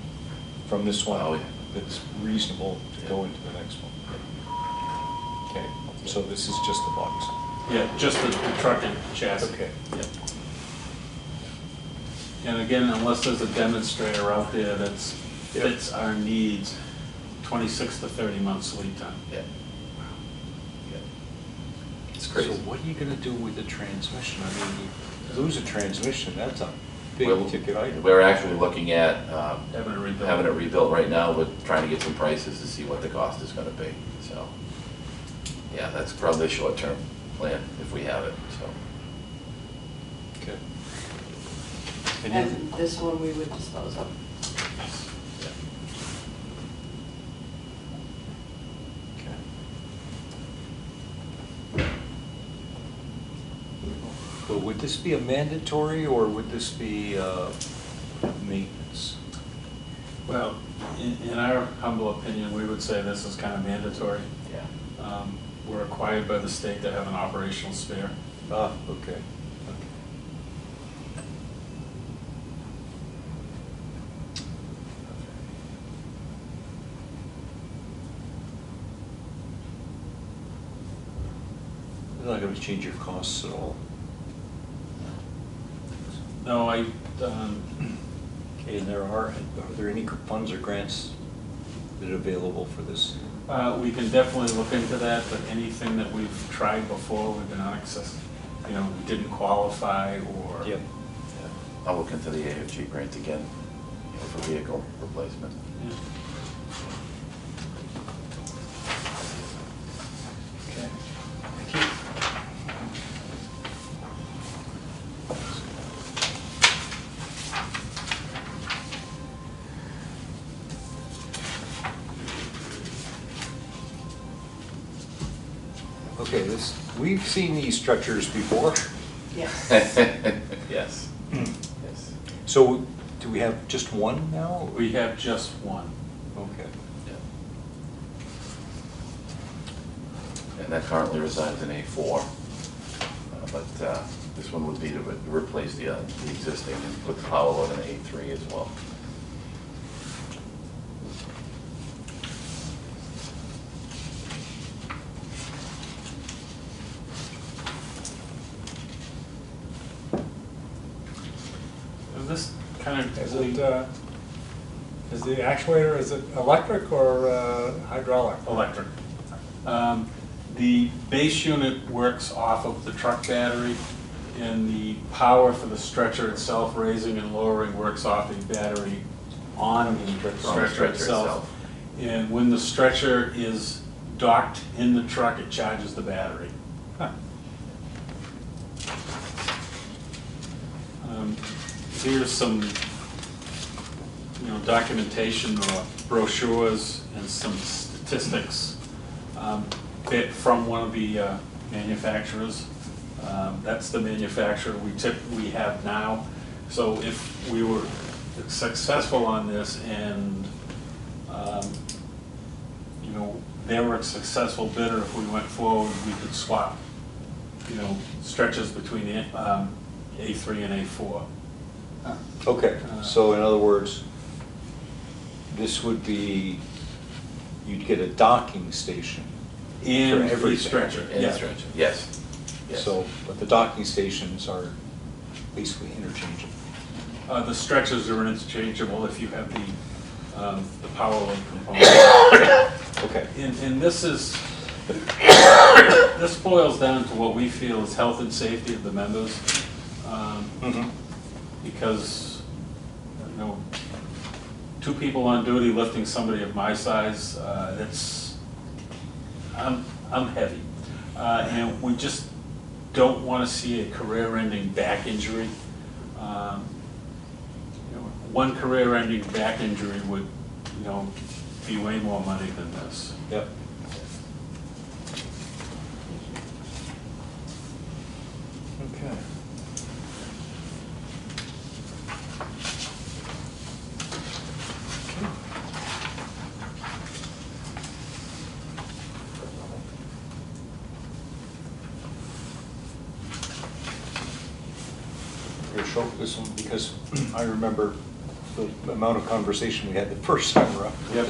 from this one Oh, yeah. that's reasonable to go into the next one. Okay, so this is just the box. Yeah, just the truck and chassis. Okay. Yeah. And again, unless there's a demonstrator out there that's fits our needs, 26 to 30 months lead time. Yeah. Yeah. It's So crazy. what are you gonna do with the transmission? I mean, you lose a transmission, that's a big We're- ticket item. We're actually looking at Having it rebuilt. having it rebuilt right now, but trying to get some prices to see what the cost is gonna be, so. Yeah, that's probably a short-term plan if we have it, so. Okay. And this one we would dispose of. Yeah. Well, would this be a mandatory, or would this be maintenance? Well, in our humble opinion, we would say this is kind of mandatory. Yeah. We're required by the state to have an operational spare. Ah, okay. It's not gonna change your costs at all. No, Okay, and are there any funds or grants that are available for this? we can definitely look into that, but anything that we've tried before, we've been unsuccessful. You know, didn't qualify or. Yep. Yeah. I'll look into the AFG grant again, you know, for vehicle replacement. Yeah. Okay, thank you. Okay, we've seen these stretchers before. Yes. Yes. Yes. So do we have just one now? We have just one. Okay. Yeah. And that currently resides in A4. But this one would be to replace the existing and put the power load in A3 as well. Is this kind of. Is the actuator, is it electric or hydraulic? Electric. The base unit works off of the truck battery, and the power for the stretcher itself, raising and lowering, works off a battery on the stretcher itself. And when the stretcher is docked in the truck, it charges the battery. Huh. Here's some, documentation or brochures and some statistics bit from one of the manufacturers. That's the manufacturer we have now. So if we were successful on this and, they were a successful bidder, if we went forward, we could swap, stretches between the A3 and A4. Okay, so in other words, this would be, you'd get a docking station. And For the everything. stretcher, And yeah. the stretcher, yes. Yes. So, but the docking stations are basically interchangeable. The stretchers are interchangeable if you have the power load component. Okay. And this is, this boils down to what we feel is health and safety of the members. Mhm. Because, two people on duty lifting somebody of my size, I'm heavy. And we just don't want to see a career-ending back injury. One career-ending back injury would, be way more money than this. Yep. Okay. We're gonna show this one because I remember the amount of conversation we had the first time around. Yep.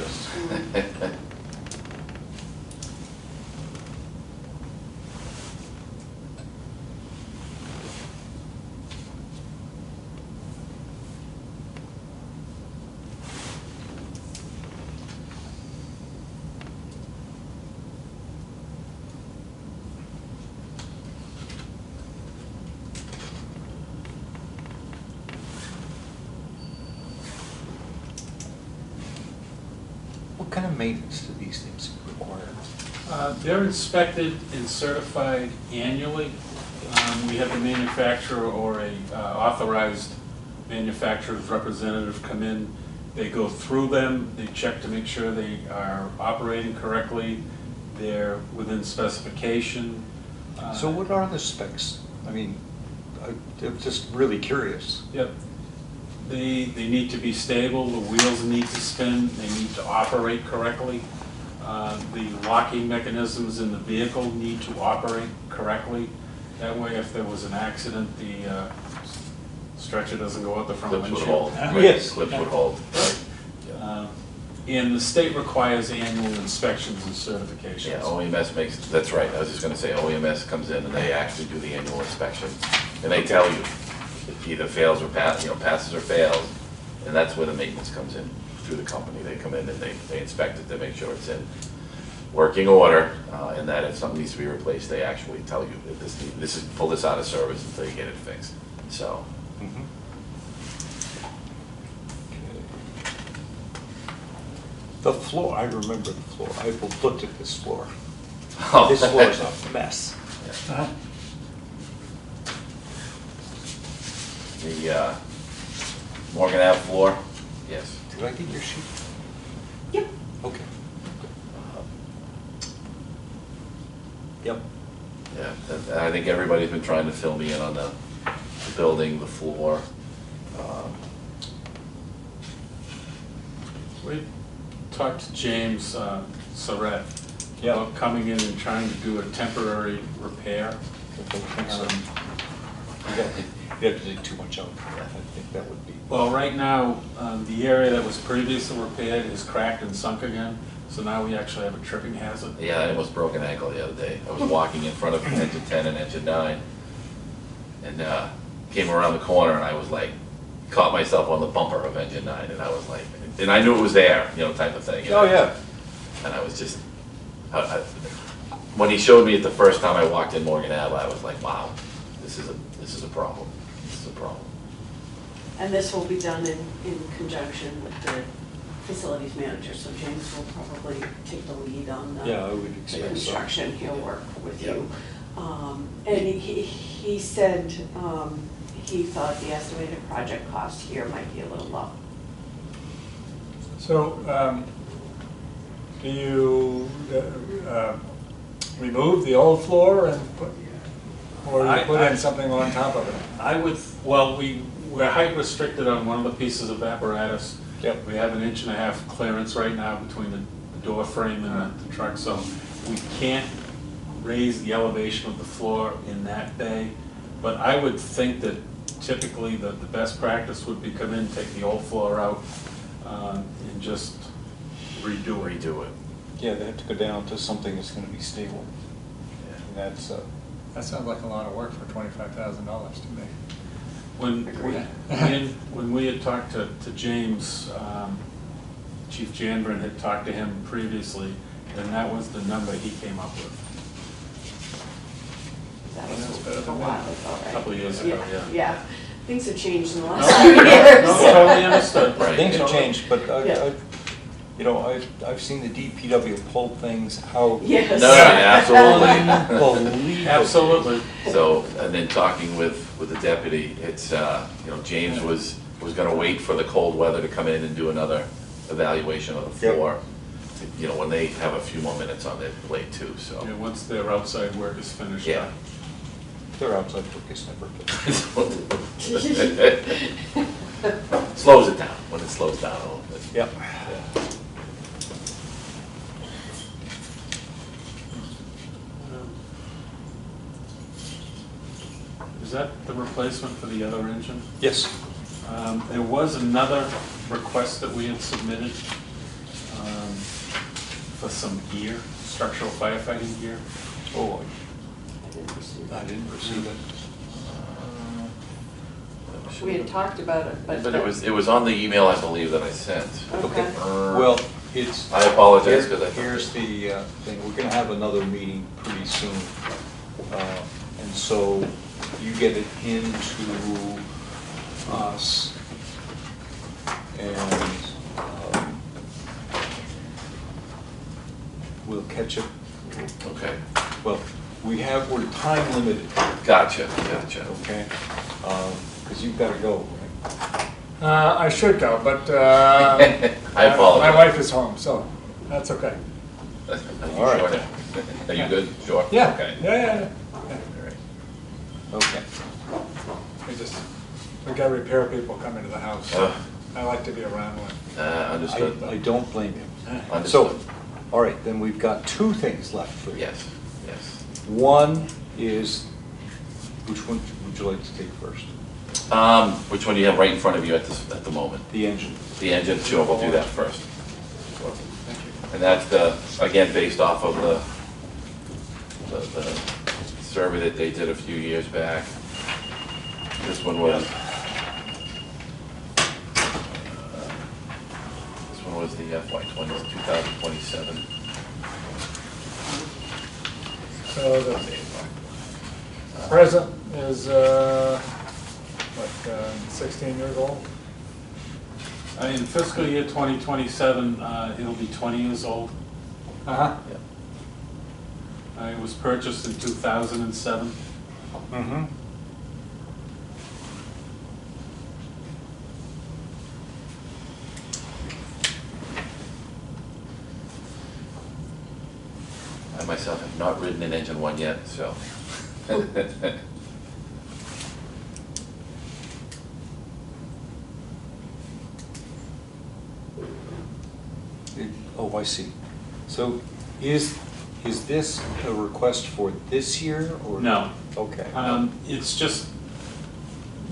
What kind of maintenance do these things require? They're inspected and certified annually. We have the manufacturer or a authorized manufacturer's representative come in. They go through them, they check to make sure they are operating correctly, they're within specification. So what are the specs? I mean, I'm just really curious. Yep. They need to be stable, the wheels need to spin, they need to operate correctly. The locking mechanisms in the vehicle need to operate correctly. That way, if there was an accident, the stretcher doesn't go out the front Clips would windshield. hold. Yes. Clips would hold. And the state requires annual inspections and certifications. Yeah, OEMS makes, that's right, I was just gonna say, OEMS comes in and they actually do the annual inspection. And they tell you, it either fails or passes or fails, and that's where the maintenance comes in, through the company. They come in and they inspect it to make sure it's in working order, and that if something needs to be replaced, they actually tell you that this is, pull this out of service until you get it fixed, so. Mhm. The floor, I remember the floor. I looked at this floor. This floor is a mess. Uh-huh. The Morgan Ave floor, yes. Did I get your sheet? Yep. Okay. Yep. Yeah, I think everybody's been trying to fill me in on the building, the floor. We talked to James Surratt Yeah. about coming in and trying to do a temporary repair. I don't think so. You have to dig too much out. I think that would be. Well, right now, the area that was previously repaired is cracked and sunk again, so now we actually have a tripping hazard. Yeah, I almost broke an ankle the other day. I was walking in front of engine 10 and engine 9, and came around the corner, and I was like, caught myself on the bumper of engine 9, and I was like, and I knew it was there, type of thing. Oh, yeah. And I was just, when he showed me it the first time I walked in Morgan Ave, I was like, wow, this is a problem. This is a problem. And this will be done in conjunction with the facilities manager, so James will probably take the lead on the Yeah, I would the expect so. construction. He'll work with Yep. you. And he said he thought the estimated project cost here might be a little low. So, do you remove the old floor and put, or you put in something on top of it? I would, well, we're height restricted on one of the pieces of apparatus. Yep. We have an 1.5 inch clearance right now between the door frame and the truck, so we can't raise the elevation of the floor in that bay. But I would think that typically the best practice would be come in, take the old floor out, and just redo it. Redo it. Yeah, they have to go down to something that's gonna be stable. And that's, That sounds like a lot of work for $25,000 to me. When we had talked to James, Chief Janvrin had talked to him previously, and that was the number he came up with. That That's was better a than while that. ago, right? A couple of years ago, yeah. Yeah, things have changed in the No, last few no, years. totally understood. Right. things have changed, but Yeah. I've seen the DPW pull things out. Yes. No, yeah, absolutely. Unbelievable. Absolutely. So, and then talking with the deputy, it's, James was gonna wait for the cold weather to come in and do another evaluation of the Yep. floor. When they have a few more minutes on their plate too, so. Yeah, once their outside work is finished. Yeah. Their outside work is never good. Slows it down, when it slows down a little bit. Yep. Yeah. Is that the replacement for the other engine? Yes. There was another request that we had submitted for some gear, structural firefighting gear. Oh, I didn't receive I that. didn't receive it. We had talked about it, but. But it was on the email, I believe, that I sent. Okay. Well, it's. I apologize, 'cause I- Here's the thing, we're gonna have another meeting pretty soon. And so you get it into us. And we'll catch it. Okay, Well, we're time limited, gotcha. okay? Because you've gotta go, right? I should go, but I apologize. my wife is home, so that's okay. Are you All right. sure? Are you good? Sure? Yeah, Okay. yeah. All right. Okay. We got repair people coming to the house. Ugh. I like to be around when. Understood. I don't blame you. So, Understood. all right, then we've got two things left for you. Yes. One is, which one would you like to take first? Which one do you have right in front of you at the moment? The engine. The engine, sure, we'll do that first. Thank you. And that's again, based off of the survey that they did a few years back. This one was, the FY 2027. So the present is, 16 years old? In fiscal year 2027, it'll be 20 years old. Uh-huh. It was purchased in 2007. Mm-hmm. I myself have not ridden an engine one yet, so. Oh, I see. So is this a request for this year or? No. Okay. It's just,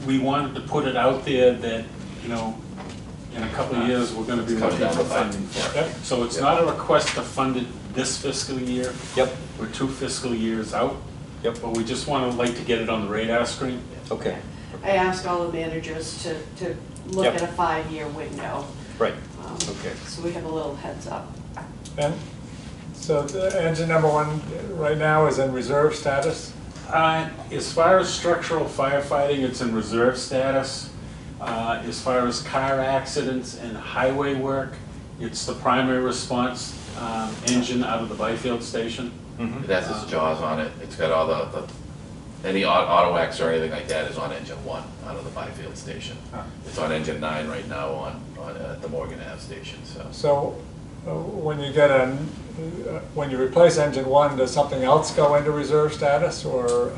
we wanted to put it out there that, in a couple of years, we're gonna be It's coming looking down for the pipe. funding for Yep. it. So it's not a request to fund it this fiscal year. Yep, We're 2 fiscal years out, yep, but we just like to get it on the radar screen. I okay, asked all the managers to look Yep. at a 5-year window, right, um, okay. so we have a little heads up. And so the engine number one right now is in reserve status? As far as structural firefighting, it's in reserve status. As far as car accidents and highway work, it's the primary response engine out of the Byfield station. Mhm. It has its jaws on it. It's got all any auto X or anything like that is on engine 1 out of the Byfield station. Huh. It's on engine 9 right now at the Morgan Ave station, so. So when you replace engine one, does something else go into reserve status or?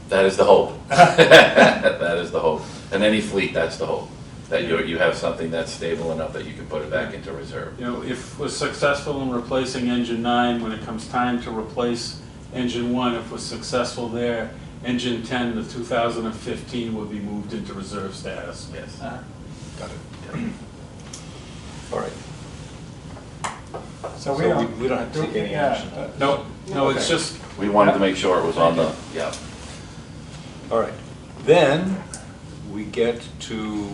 That is the hope. That is the hope. And any fleet, that's the hope. That you have something that's stable enough that you can put it back into reserve. If we're successful in replacing engine 9, when it comes time to replace engine 1, if we're successful there, engine 10, the 2015 will be moved into reserve status. Yes. Got it. All right. So So we don't have to take any yeah, action. No, it's Okay. just, We wanted to make sure it was on the, yeah. All right, then we get to.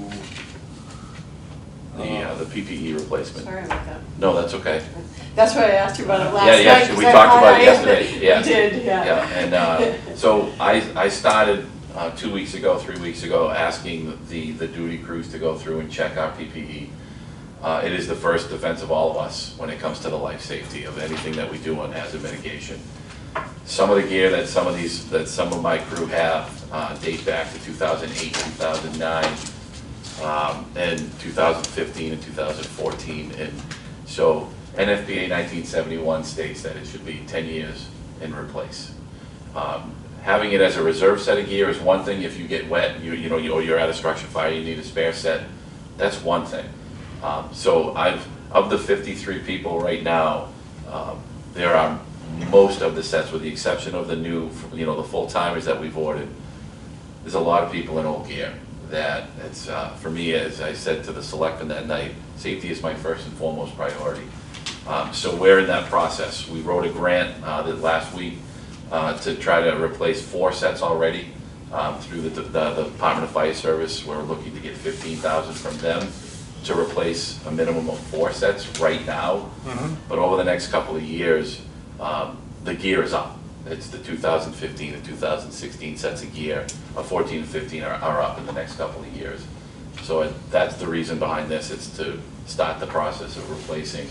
The PPE replacement. Sorry about that. No, that's okay. That's why I asked you about it last Yeah, night. yeah, 'cause we I talked thought about I- it yesterday, yeah. You did, yeah. Yeah, and so I started 2 weeks ago, 3 weeks ago, asking the duty crews to go through and check our PPE. It is the first defense of all of us when it comes to the life safety of anything that we do on hazard mitigation. Some of the gear that some of my crew have date back to 2008, 2009, and 2015 and 2014. And so NFPA 1971 states that it should be 10 years and replace. Having it as a reserve set of gear is one thing. If you get wet, or you're at a structure fire, you need a spare set, that's one thing. So of the 53 people right now, there are most of the sets, with the exception of the new, the full-timers that we've ordered. There's a lot of people in old gear. that it's, for me, as I said to the selectmen that night, safety is my first and foremost priority. So we're in that process. We wrote a grant that last week to try to replace 4 sets already through the Department of Fire Service. We're looking to get $15,000 from them to replace a minimum of 4 sets right now. But over the next couple of years, the gear is up. It's the 2015 and 2016 sets of gear, 14 and 15 are up in the next couple of years. So that's the reason behind this. It's to start the process of replacing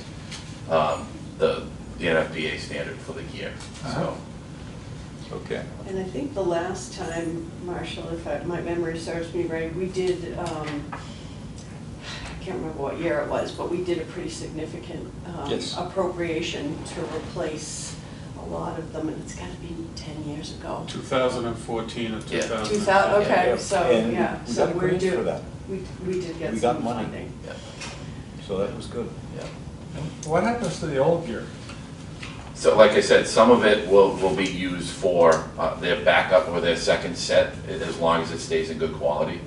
the NFPA standard for the gear. So. Okay. And I think the last time, Marshall, if my memory serves me right, we did, I can't remember what year it was, but we did a pretty significant Yes. appropriation to replace a lot of them, and it's gotta be 10 years ago. 2014 or Yeah. 2015. 2000, okay, Yeah. so, And yeah, we so got a we're grant for due, that. we did get We got some money. funding. Yeah, So that was good. yeah. What happens to the old gear? So like I said, some of it will be used for their backup or their second set, as long as it stays in good quality.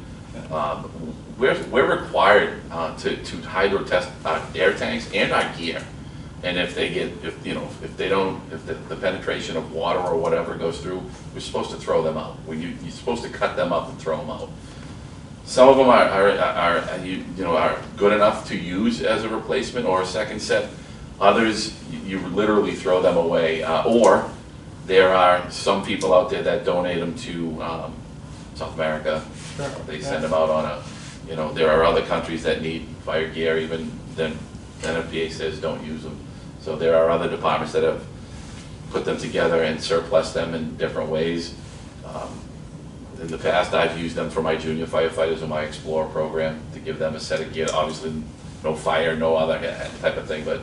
We're required to hydro test air tanks and our gear. And if they get, if the penetration of water or whatever goes through, we're supposed to throw them out. You're supposed to cut them up and throw them out. Some of them are good enough to use as a replacement or a second set. Others, you literally throw them away. Or there are some people out there that donate them to South America. Sure. They send them out on a, there are other countries that need fire gear, even then NFPA says don't use them. So there are other departments that have put them together and surplus them in different ways. In the past, I've used them for my junior firefighters in my Explorer program to give them a set of gear. Obviously, no fire, no other type of thing, but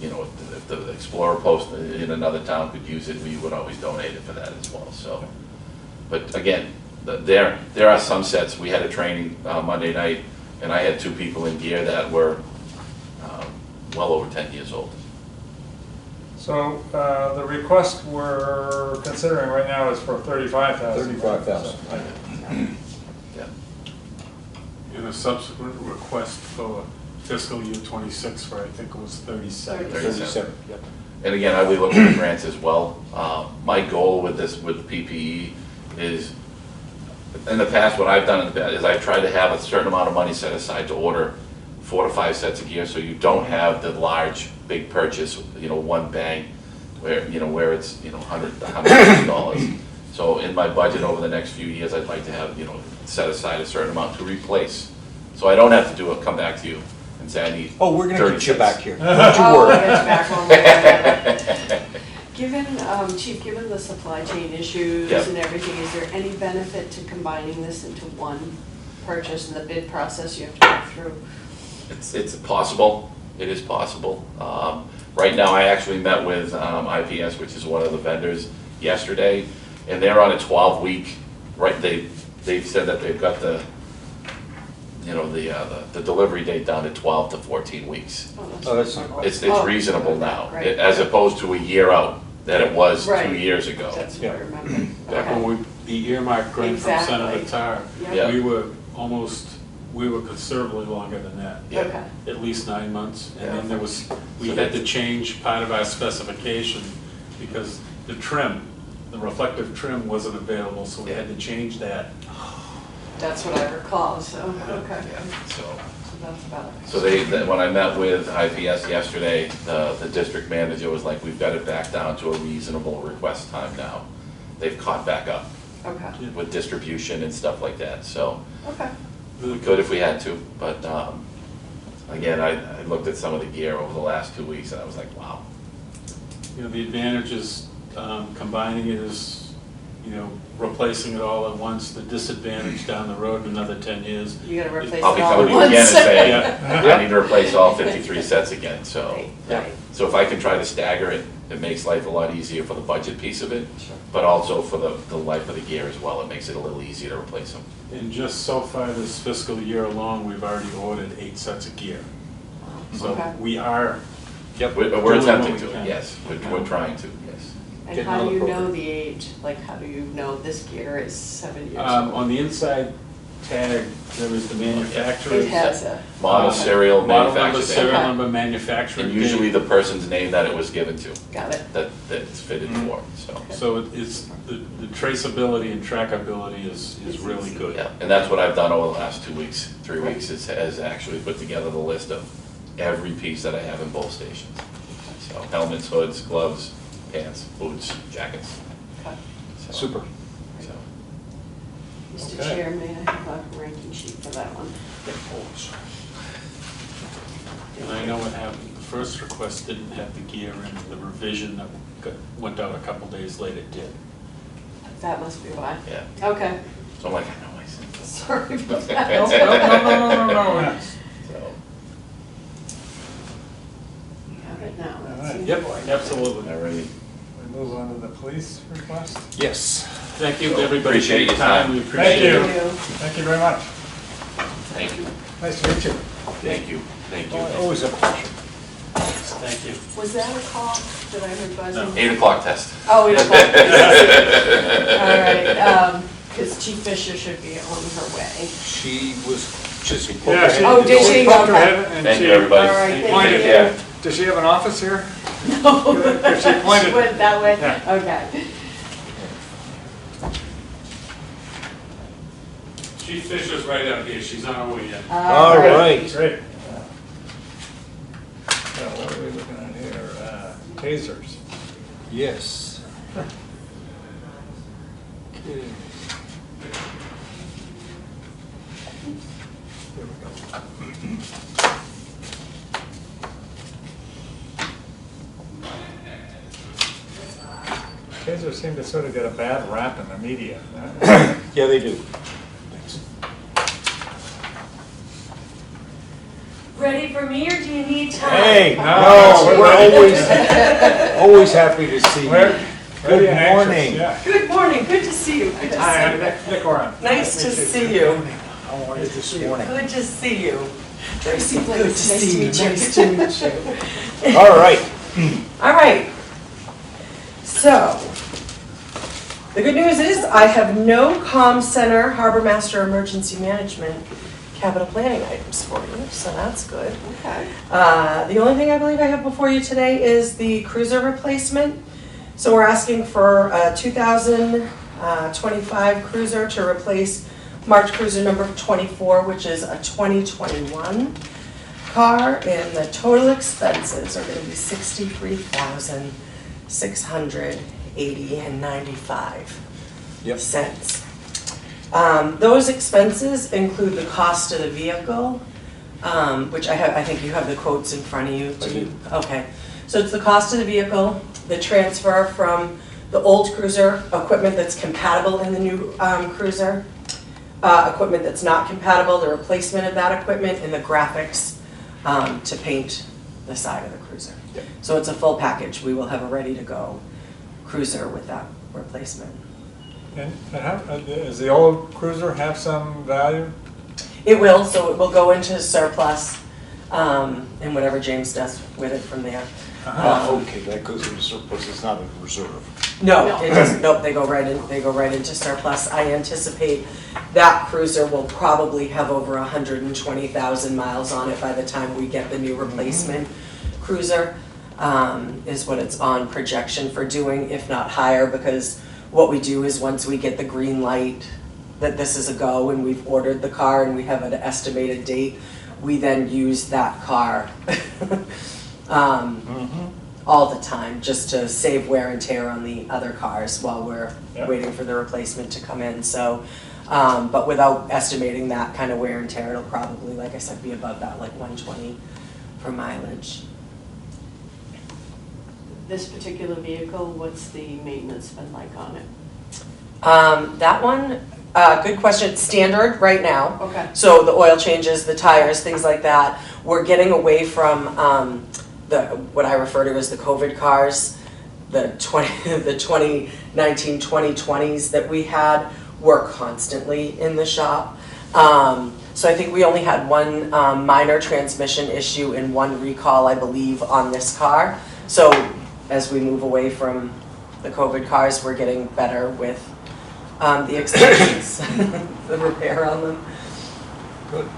if the Explorer post in another town could use it, we would always donate it for that as well. So, but again, there are some sets. We had a training Monday night, and I had 2 people in gear that were well over 10 years old. So the request we're considering right now is for $35,000. $35,000. Yeah. And a subsequent request for fiscal year 26 for, I think it was 37. 37, yep. And again, I would look at the grants as well. My goal with PPE is, in the past, what I've done in the past is I've tried to have a certain amount of money set aside to order 4 to 5 sets of gear, so you don't have the large, big purchase, one bang, where it's, $100,000. So in my budget over the next few years, I'd like to have, set aside a certain amount to replace. So I don't have to come back to you and say I need. Oh, we're gonna get you 36. back here. Don't you Oh, worry. it's back on the Given, Chief, given the supply chain issues Yep. and everything, is there any benefit to combining this into one purchase and the bid process you have to go through? It's possible. It is possible. Right now, I actually met with IPS, which is one of the vendors, yesterday, and they're on a 12-week. Right, they've said that they've got the delivery date down to 12 to 14 weeks. Oh, that's not bad. It's Oh, reasonable now, right. as opposed to a year out that it was 2 Right. years ago. That's what I remember. Back when Okay. the earmark grant from Senator Exactly. Tar, Yeah. we were considerably longer than that. Yeah. Okay, At least 9 months, and Yeah. then we had to change part of our specification because the trim, the reflective trim wasn't available, so we had to change that. that's what I recall, so, okay. Yeah, so. So that's about it. So when I met with IPS yesterday, the district manager was like, we've got it back down to a reasonable request time now. They've caught back up Okay, with distribution and stuff like that, so okay. we could if we had to, but again, I looked at some of the gear over the last 2 weeks and I was like, wow. The advantage is combining it is, replacing it all at once. The disadvantage down the road in another 10 years. You gotta replace I'll it be all coming at to you again and once. saying, Yeah. I need to replace all 53 sets again, so. Right, yeah. right. So if I can try to stagger it, it makes life a lot easier for the budget piece of it, Sure. but also for the life of the gear as well. It makes it a little easier to replace them. And just so far this fiscal year alone, we've already ordered 8 sets of gear. So Okay. we are, We're Doing attempting what we to, can. yes, we're trying to, yes. And Getting how all do you know appropriate. the age? Like, how do you know this gear is 7 years on old? the inside tag, there is the manufacturer. It has a, Model, serial, Model number, manufacturer serial date. Okay. number, manufacturer. And usually date. the person's name that it was given to, got it. that it's fitted for, so. So it's, the traceability and trackability is really good. Yeah, and that's what I've done over the last 2 weeks, 3 weeks, is actually put together the list of every piece that I have in both stations. So helmets, hoods, gloves, pants, boots, jackets. Okay. So- Super. So, Mr. Okay. Chair, may I have a ranking sheet for that one? And I know what happened, the first request didn't have the gear in, the revision that went out a couple days later did. That must be why. yeah, Okay, so I'm like, I know I said that. sorry about No, that. no. So, We have it now. All That's right. in the Yep, board. absolutely. alrighty. We move on to the police request. Yes. Thank you, everybody, for Appreciate your your time, time. we Thank appreciate you. it. Thank you very much. Thank you, Nice to meet you. thank you, thank you. Always a pleasure. Thank you. Was that a call that I heard buzzing? No. 8 o'clock test. Oh, 8 o'clock. All right, because Chief Fisher should be on her way. She was just. Yeah, she- Oh, did she? poked her Okay. head and Thank she- you, everybody. All right, Take thank care. you. Does she have an office here? No. Because she pointed- She went that way? Yeah. Okay. Chief Fisher's right out here, she's on her way in. All right. Great. Yeah, what are we looking at here? Tasers. Yes. Okay. There we go. Tasers seem to sort of get a bad rap in the media. Yeah, they do. Thanks. Ready for me, or do you need time? Hey, No, no, we're we're always happy to see you. We're ready and anxious, morning. yeah. Good morning, good to see you. Good to Hi, see you. Nick Oran. Nice to see you. How are you this morning? Good to see you. Tracy, Good to see you. Nice to meet you. All right. All right. So, the good news is I have no comm center, harbor master, emergency management, capital planning items for you, so that's good. Okay. The only thing I believe I have before you today is the cruiser replacement. So we're asking for a 2025 cruiser to replace March cruiser number 24, which is a 2021 car, and the total expenses are going to be $63,680.95. Yep. Those expenses include the cost of the vehicle, which I think you have the quotes in front of you. I do. Okay, so it's the cost of the vehicle, the transfer from the old cruiser, equipment that's compatible in the new cruiser, equipment that's not compatible, the replacement of that equipment, and the graphics to paint the side of the cruiser. Yep. So it's a full package. We will have a ready-to-go cruiser with that replacement. And does the old cruiser have some value? It will, so it will go into surplus, and whatever James does with it from there. Okay, that goes into surplus, it's not a reserve. No, No. it doesn't, nope, they go right into surplus. I anticipate that cruiser will probably have over 120,000 miles on it by the time we get the new replacement cruiser, is what it's on projection for doing, if not higher, because what we do is once we get the green light that this is a go and we've ordered the car and we have an estimated date, we then use that car all the time, just to save wear and tear on the other cars while we're Yeah. waiting for the replacement to come in. So, but without estimating that kind of wear and tear, it'll probably, like I said, be above that, like 120 for mileage. This particular vehicle, what's the maintenance been like on it? That one, good question. It's standard right now. Okay. So the oil changes, the tires, things like that. We're getting away from what I refer to as the COVID cars, the 2019, 2020s that we had were constantly in the shop. So I think we only had one minor transmission issue and one recall, I believe, on this car. So as we move away from the COVID cars, we're getting better with the extensions, the repair on them. Good.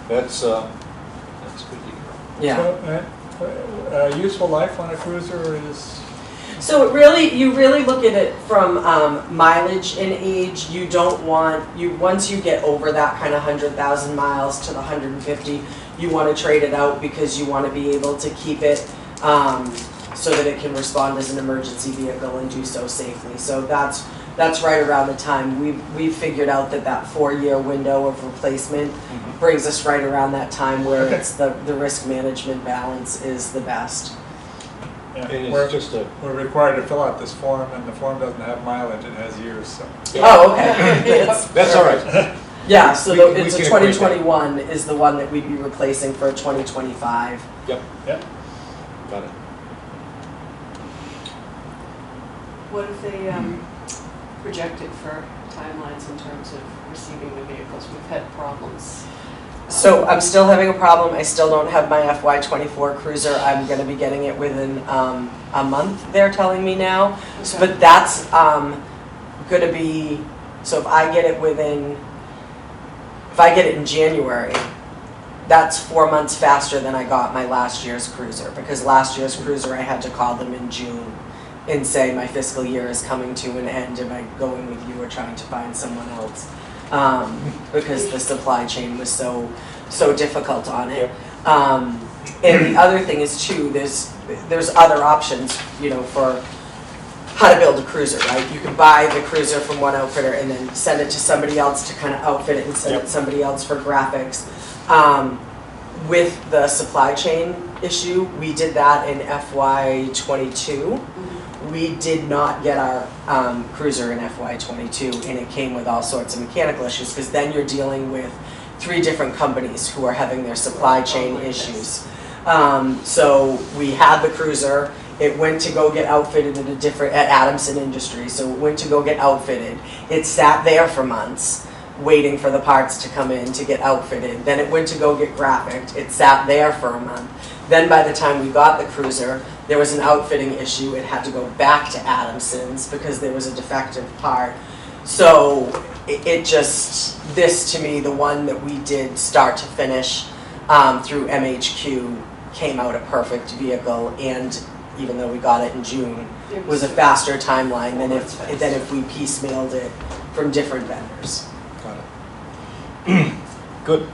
That's good to hear. Yeah. So, useful life on a cruiser is, So you really look at it from mileage and age. You don't want, once you get over that kind of 100,000 miles to the 150, you want to trade it out because you want to be able to keep it so that it can respond as an emergency vehicle and do so safely. So that's right around the time we've figured out that 4-year window of replacement brings us right around that time where Okay. it's the risk management balance is the best. yeah, And we're, it's just a, we're required to fill out this form, and the form doesn't have mileage, it has years, so. Oh, okay. that's all right. Yeah, so We it's a can equate that. 2021 is the one that we'd be replacing for 2025. Yep, Yeah, got it. What if they projected for timelines in terms of receiving the vehicles? We've had problems. So I'm still having a problem. I still don't have my FY24 Cruiser. I'm going to be getting it within a month, they're telling me now. Okay. But that's going to be, so if I get it in January, that's 4 months faster than I got my last year's Cruiser. Because last year's Cruiser, I had to call them in June and say my fiscal year is coming to an end. Am I going with you or trying to find someone else? Because the supply chain was so difficult on it. And the other thing is too, there's other options, for how to build a cruiser, right? You can buy the cruiser from one outfitter and then send it to somebody else to kind of outfit it and send it to somebody else for graphics. With the supply chain issue, we did that in FY22. We did not get our cruiser in FY22, and it came with all sorts of mechanical issues, because then you're dealing with 3 different companies who are having their supply chain issues. So we had the cruiser, it went to go get outfitted at Adamson Industries, so it went to go get outfitted. It sat there for months, waiting for the parts to come in to get outfitted. Then it went to go get graphicked, it sat there for a month. Then by the time we got the cruiser, there was an outfitting issue. It had to go back to Adamson's because there was a defective part. So this to me, the one that we did start to finish through MHQ came out a perfect vehicle, and even though we got it in June, it was a faster timeline than if we piecemealed it from different vendors. Got it. Good.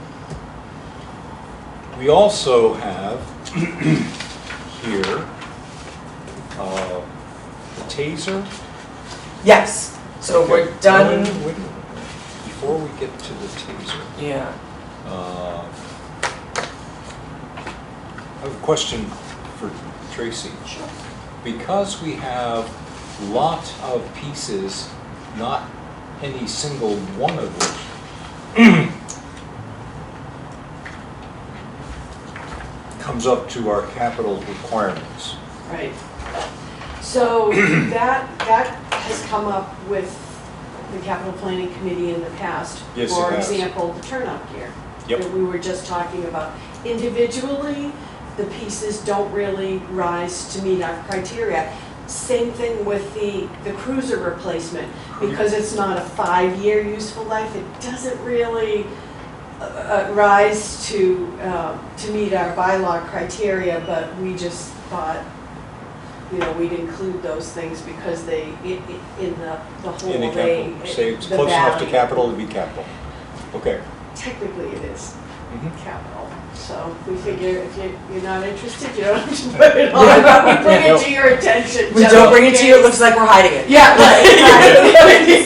We also have here the taser. Yes, so we're done. Wait. Before we get to the taser, Yeah. I have a question for Tracy. Sure. Because we have lots of pieces, not any single one of which comes up to our capital requirements. Right. So that has come up with the capital planning committee in the past. Yes, it For has. example, the turnout gear. Yep. That we were just talking about. Individually, the pieces don't really rise to meet our criteria. Same thing with the cruiser replacement. Because it's not a 5-year useful life, it doesn't really rise to meet our bylaw criteria, but we just thought, we'd include those things because they, in the whole In the array. capital, say it's the close enough to value. capital, it'd be capital. Okay. Technically, it is Mhm. capital, so we figure if you're not interested, you don't have to put it on, but we bring it to your attention. We just don't in bring it to you, it case. looks like we're hiding it. Yeah, right.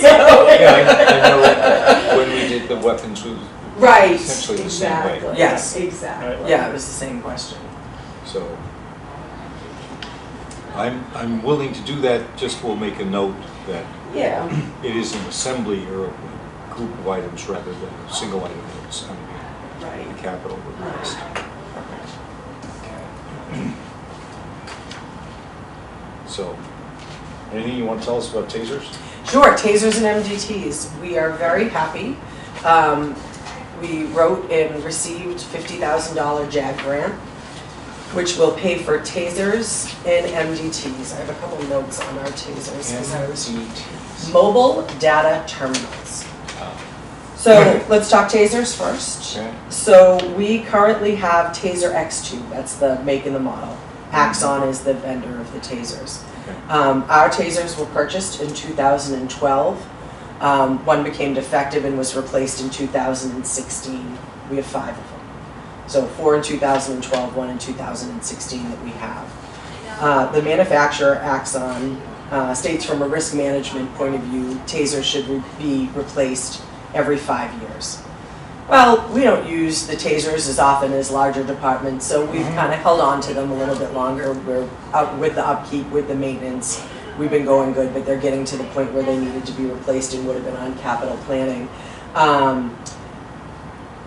So- Yeah, I know when we did the weapons, we Right, essentially the same way. exactly. Yes. Exactly. Yeah, it was the same question. So I'm willing to do that, just we'll make a note that Yeah, it is an assembly or a group of items rather than a single item that's under right. the capital request. So, anything you want to tell us about tasers? Sure, tasers and MDTs. We are very happy. We wrote and received $50,000 JAG grant which will pay for tasers and MDTs. I have a couple notes on our tasers, because I was mobile data terminals. So let's talk tasers first. Okay. So we currently have Taser X2, that's the make and the model. Axon is the vendor of the tasers. Okay. Our tasers were purchased in 2012. One became defective and was replaced in 2016. We have 5 of them. So 4 in 2012, 1 in 2016 that we have. The manufacturer, Axon, states from a risk management point of view, tasers should be replaced every 5 years. Well, we don't use the tasers as often as larger departments, so we've kind of held on to them a little bit longer. We're out with the upkeep, with the maintenance. We've been going good, but they're getting to the point where they needed to be replaced and would have been on capital planning.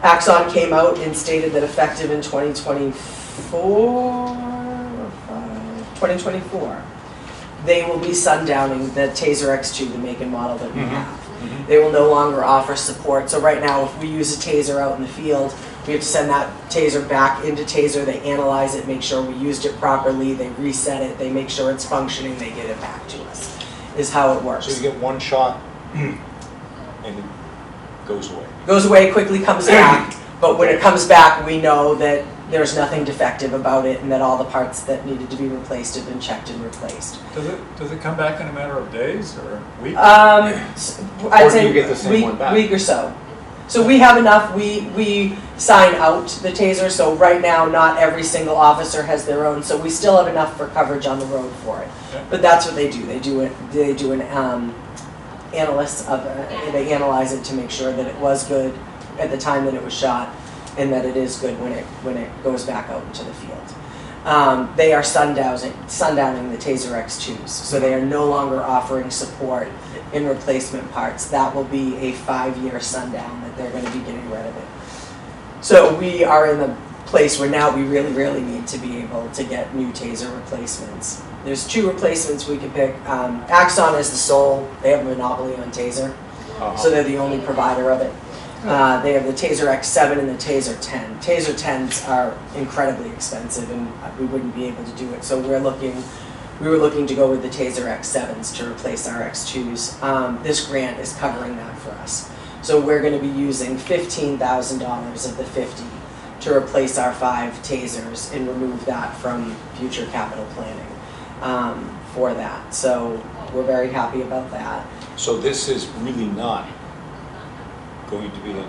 Axon came out and stated that effective in 2024, they will be sundowning the Taser X2, the make and model that we have. They will no longer offer support. So right now, if we use a taser out in the field, we have to send that taser back into Taser. They analyze it, make sure we used it properly, they reset it, they make sure it's functioning, they get it back to us, is how it works. So you get one shot and it goes away. Goes away, quickly comes back, but when it comes back, we know that there's nothing defective about it and that all the parts that needed to be replaced have been checked and replaced. Does it come back in a matter of days or weeks? I'd Or do say you get the same one back? week or so. So we have enough, we sign out the taser, so right now, not every single officer has their own, so we still have enough for coverage on the road for it. Yeah. But that's what they do, they do an analysis of it, they analyze it to make sure that it was good at the time that it was shot, and that it is good when it goes back out into the field. They are sundowning the Taser X2s, so they are no longer offering support in replacement parts. That will be a 5-year sundown that they're going to be getting rid of it. So we are in the place where now we really, really need to be able to get new Taser replacements. There's 2 replacements we can pick. Axon is the sole, they have a monopoly on Taser, so they're the only provider of it. They have the Taser X7 and the Taser 10. Taser 10s are incredibly expensive and we wouldn't be able to do it. So we were looking to go with the Taser X7s to replace our X2s. This grant is covering that for us. So we're going to be using $15,000 of the 50 to replace our 5 tasers and remove that from future capital planning for that. So we're very happy about that. So this is really not going to be a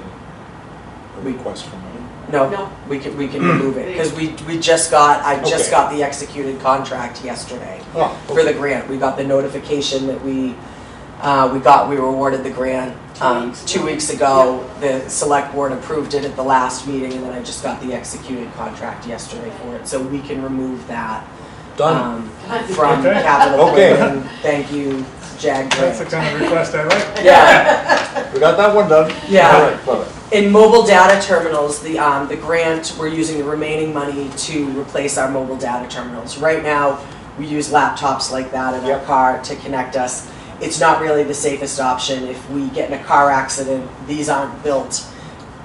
request for money? No, we can remove it because I just Okay. got the executed contract yesterday Oh, for the grant. We got the notification that we were awarded the grant 2 weeks ago. The select board approved it at the last meeting, and then I just got the executed contract yesterday for it, so we can remove that Done. from Okay. capital Okay. planning. Thank you, Jag That's the Grant. kind of request I like. Yeah. We got that one done. Yeah. All right, love it. In mobile data terminals, the grant, we're using the remaining money to replace our mobile data terminals. Right now, we use laptops like that in our Yep. car to connect us. It's not really the safest option. If we get in a car accident, these aren't built,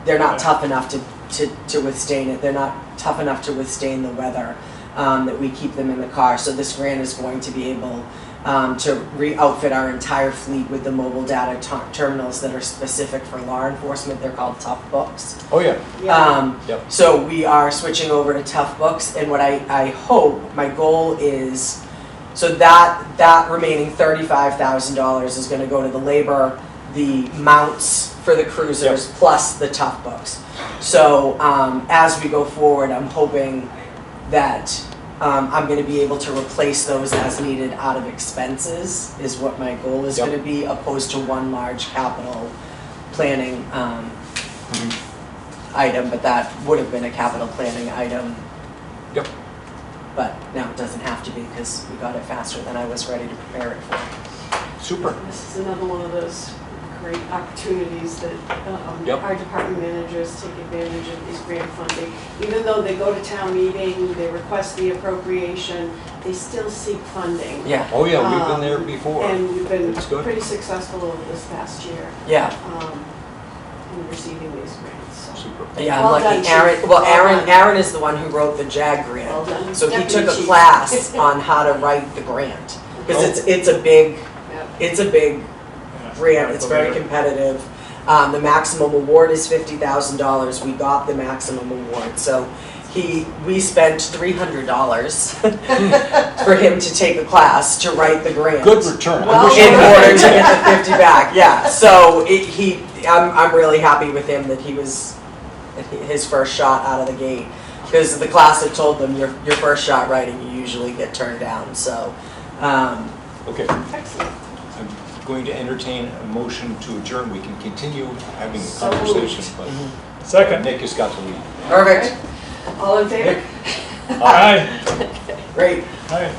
they're not tough enough to withstand it. They're not tough enough to withstand the weather, that we keep them in the car. So this grant is going to be able to re-outfit our entire fleet with the mobile data terminals that are specific for law enforcement. They're called Tough Books. Oh, yeah. Yep. So we are switching over to Tough Books, and what I hope, my goal is, so that remaining $35,000 is going to go to the labor, the mounts for the cruisers, plus the Tough Books. So as we go forward, I'm hoping that I'm going to be able to replace those as needed out of expenses, is what my goal is going to be, opposed to one large capital planning item, but that would have been a capital planning item. Yep. But now it doesn't have to be because we got it faster than I was ready to prepare it for. Super. This is another one of those great opportunities that Yep. our department managers take advantage of these grant funding. Even though they go to town meeting, they request the appropriation, they still seek funding. Yeah, Oh, yeah, we've been there before. And we've been It's good. pretty successful over this past year. yeah. in receiving these grants, so. Super. Yeah, I'm Well lucky. done, Chief. Aaron, well, Well Aaron, done. Aaron is the one who wrote the JAG grant. Well done. So he Deputy took a Chief. class on how to write the grant, because it's a big, Yep. it's a big grant, it's very competitive. The maximum award is $50,000, we got the maximum award, so we spent $300 for him to take a class to write the grant. Good return. I Well, wish I In had order to that. get the 50 back, yeah, so I'm really happy with him that he was his first shot out of the gate. Because the class had told them, your first shot writing, you usually get turned down, so, Okay, Excellent. I'm going to entertain a motion to adjourn. We can continue having a So conversation, moved. but Second. Nick has got to leave. perfect, All in favor? Nick? Aye. great. Aye.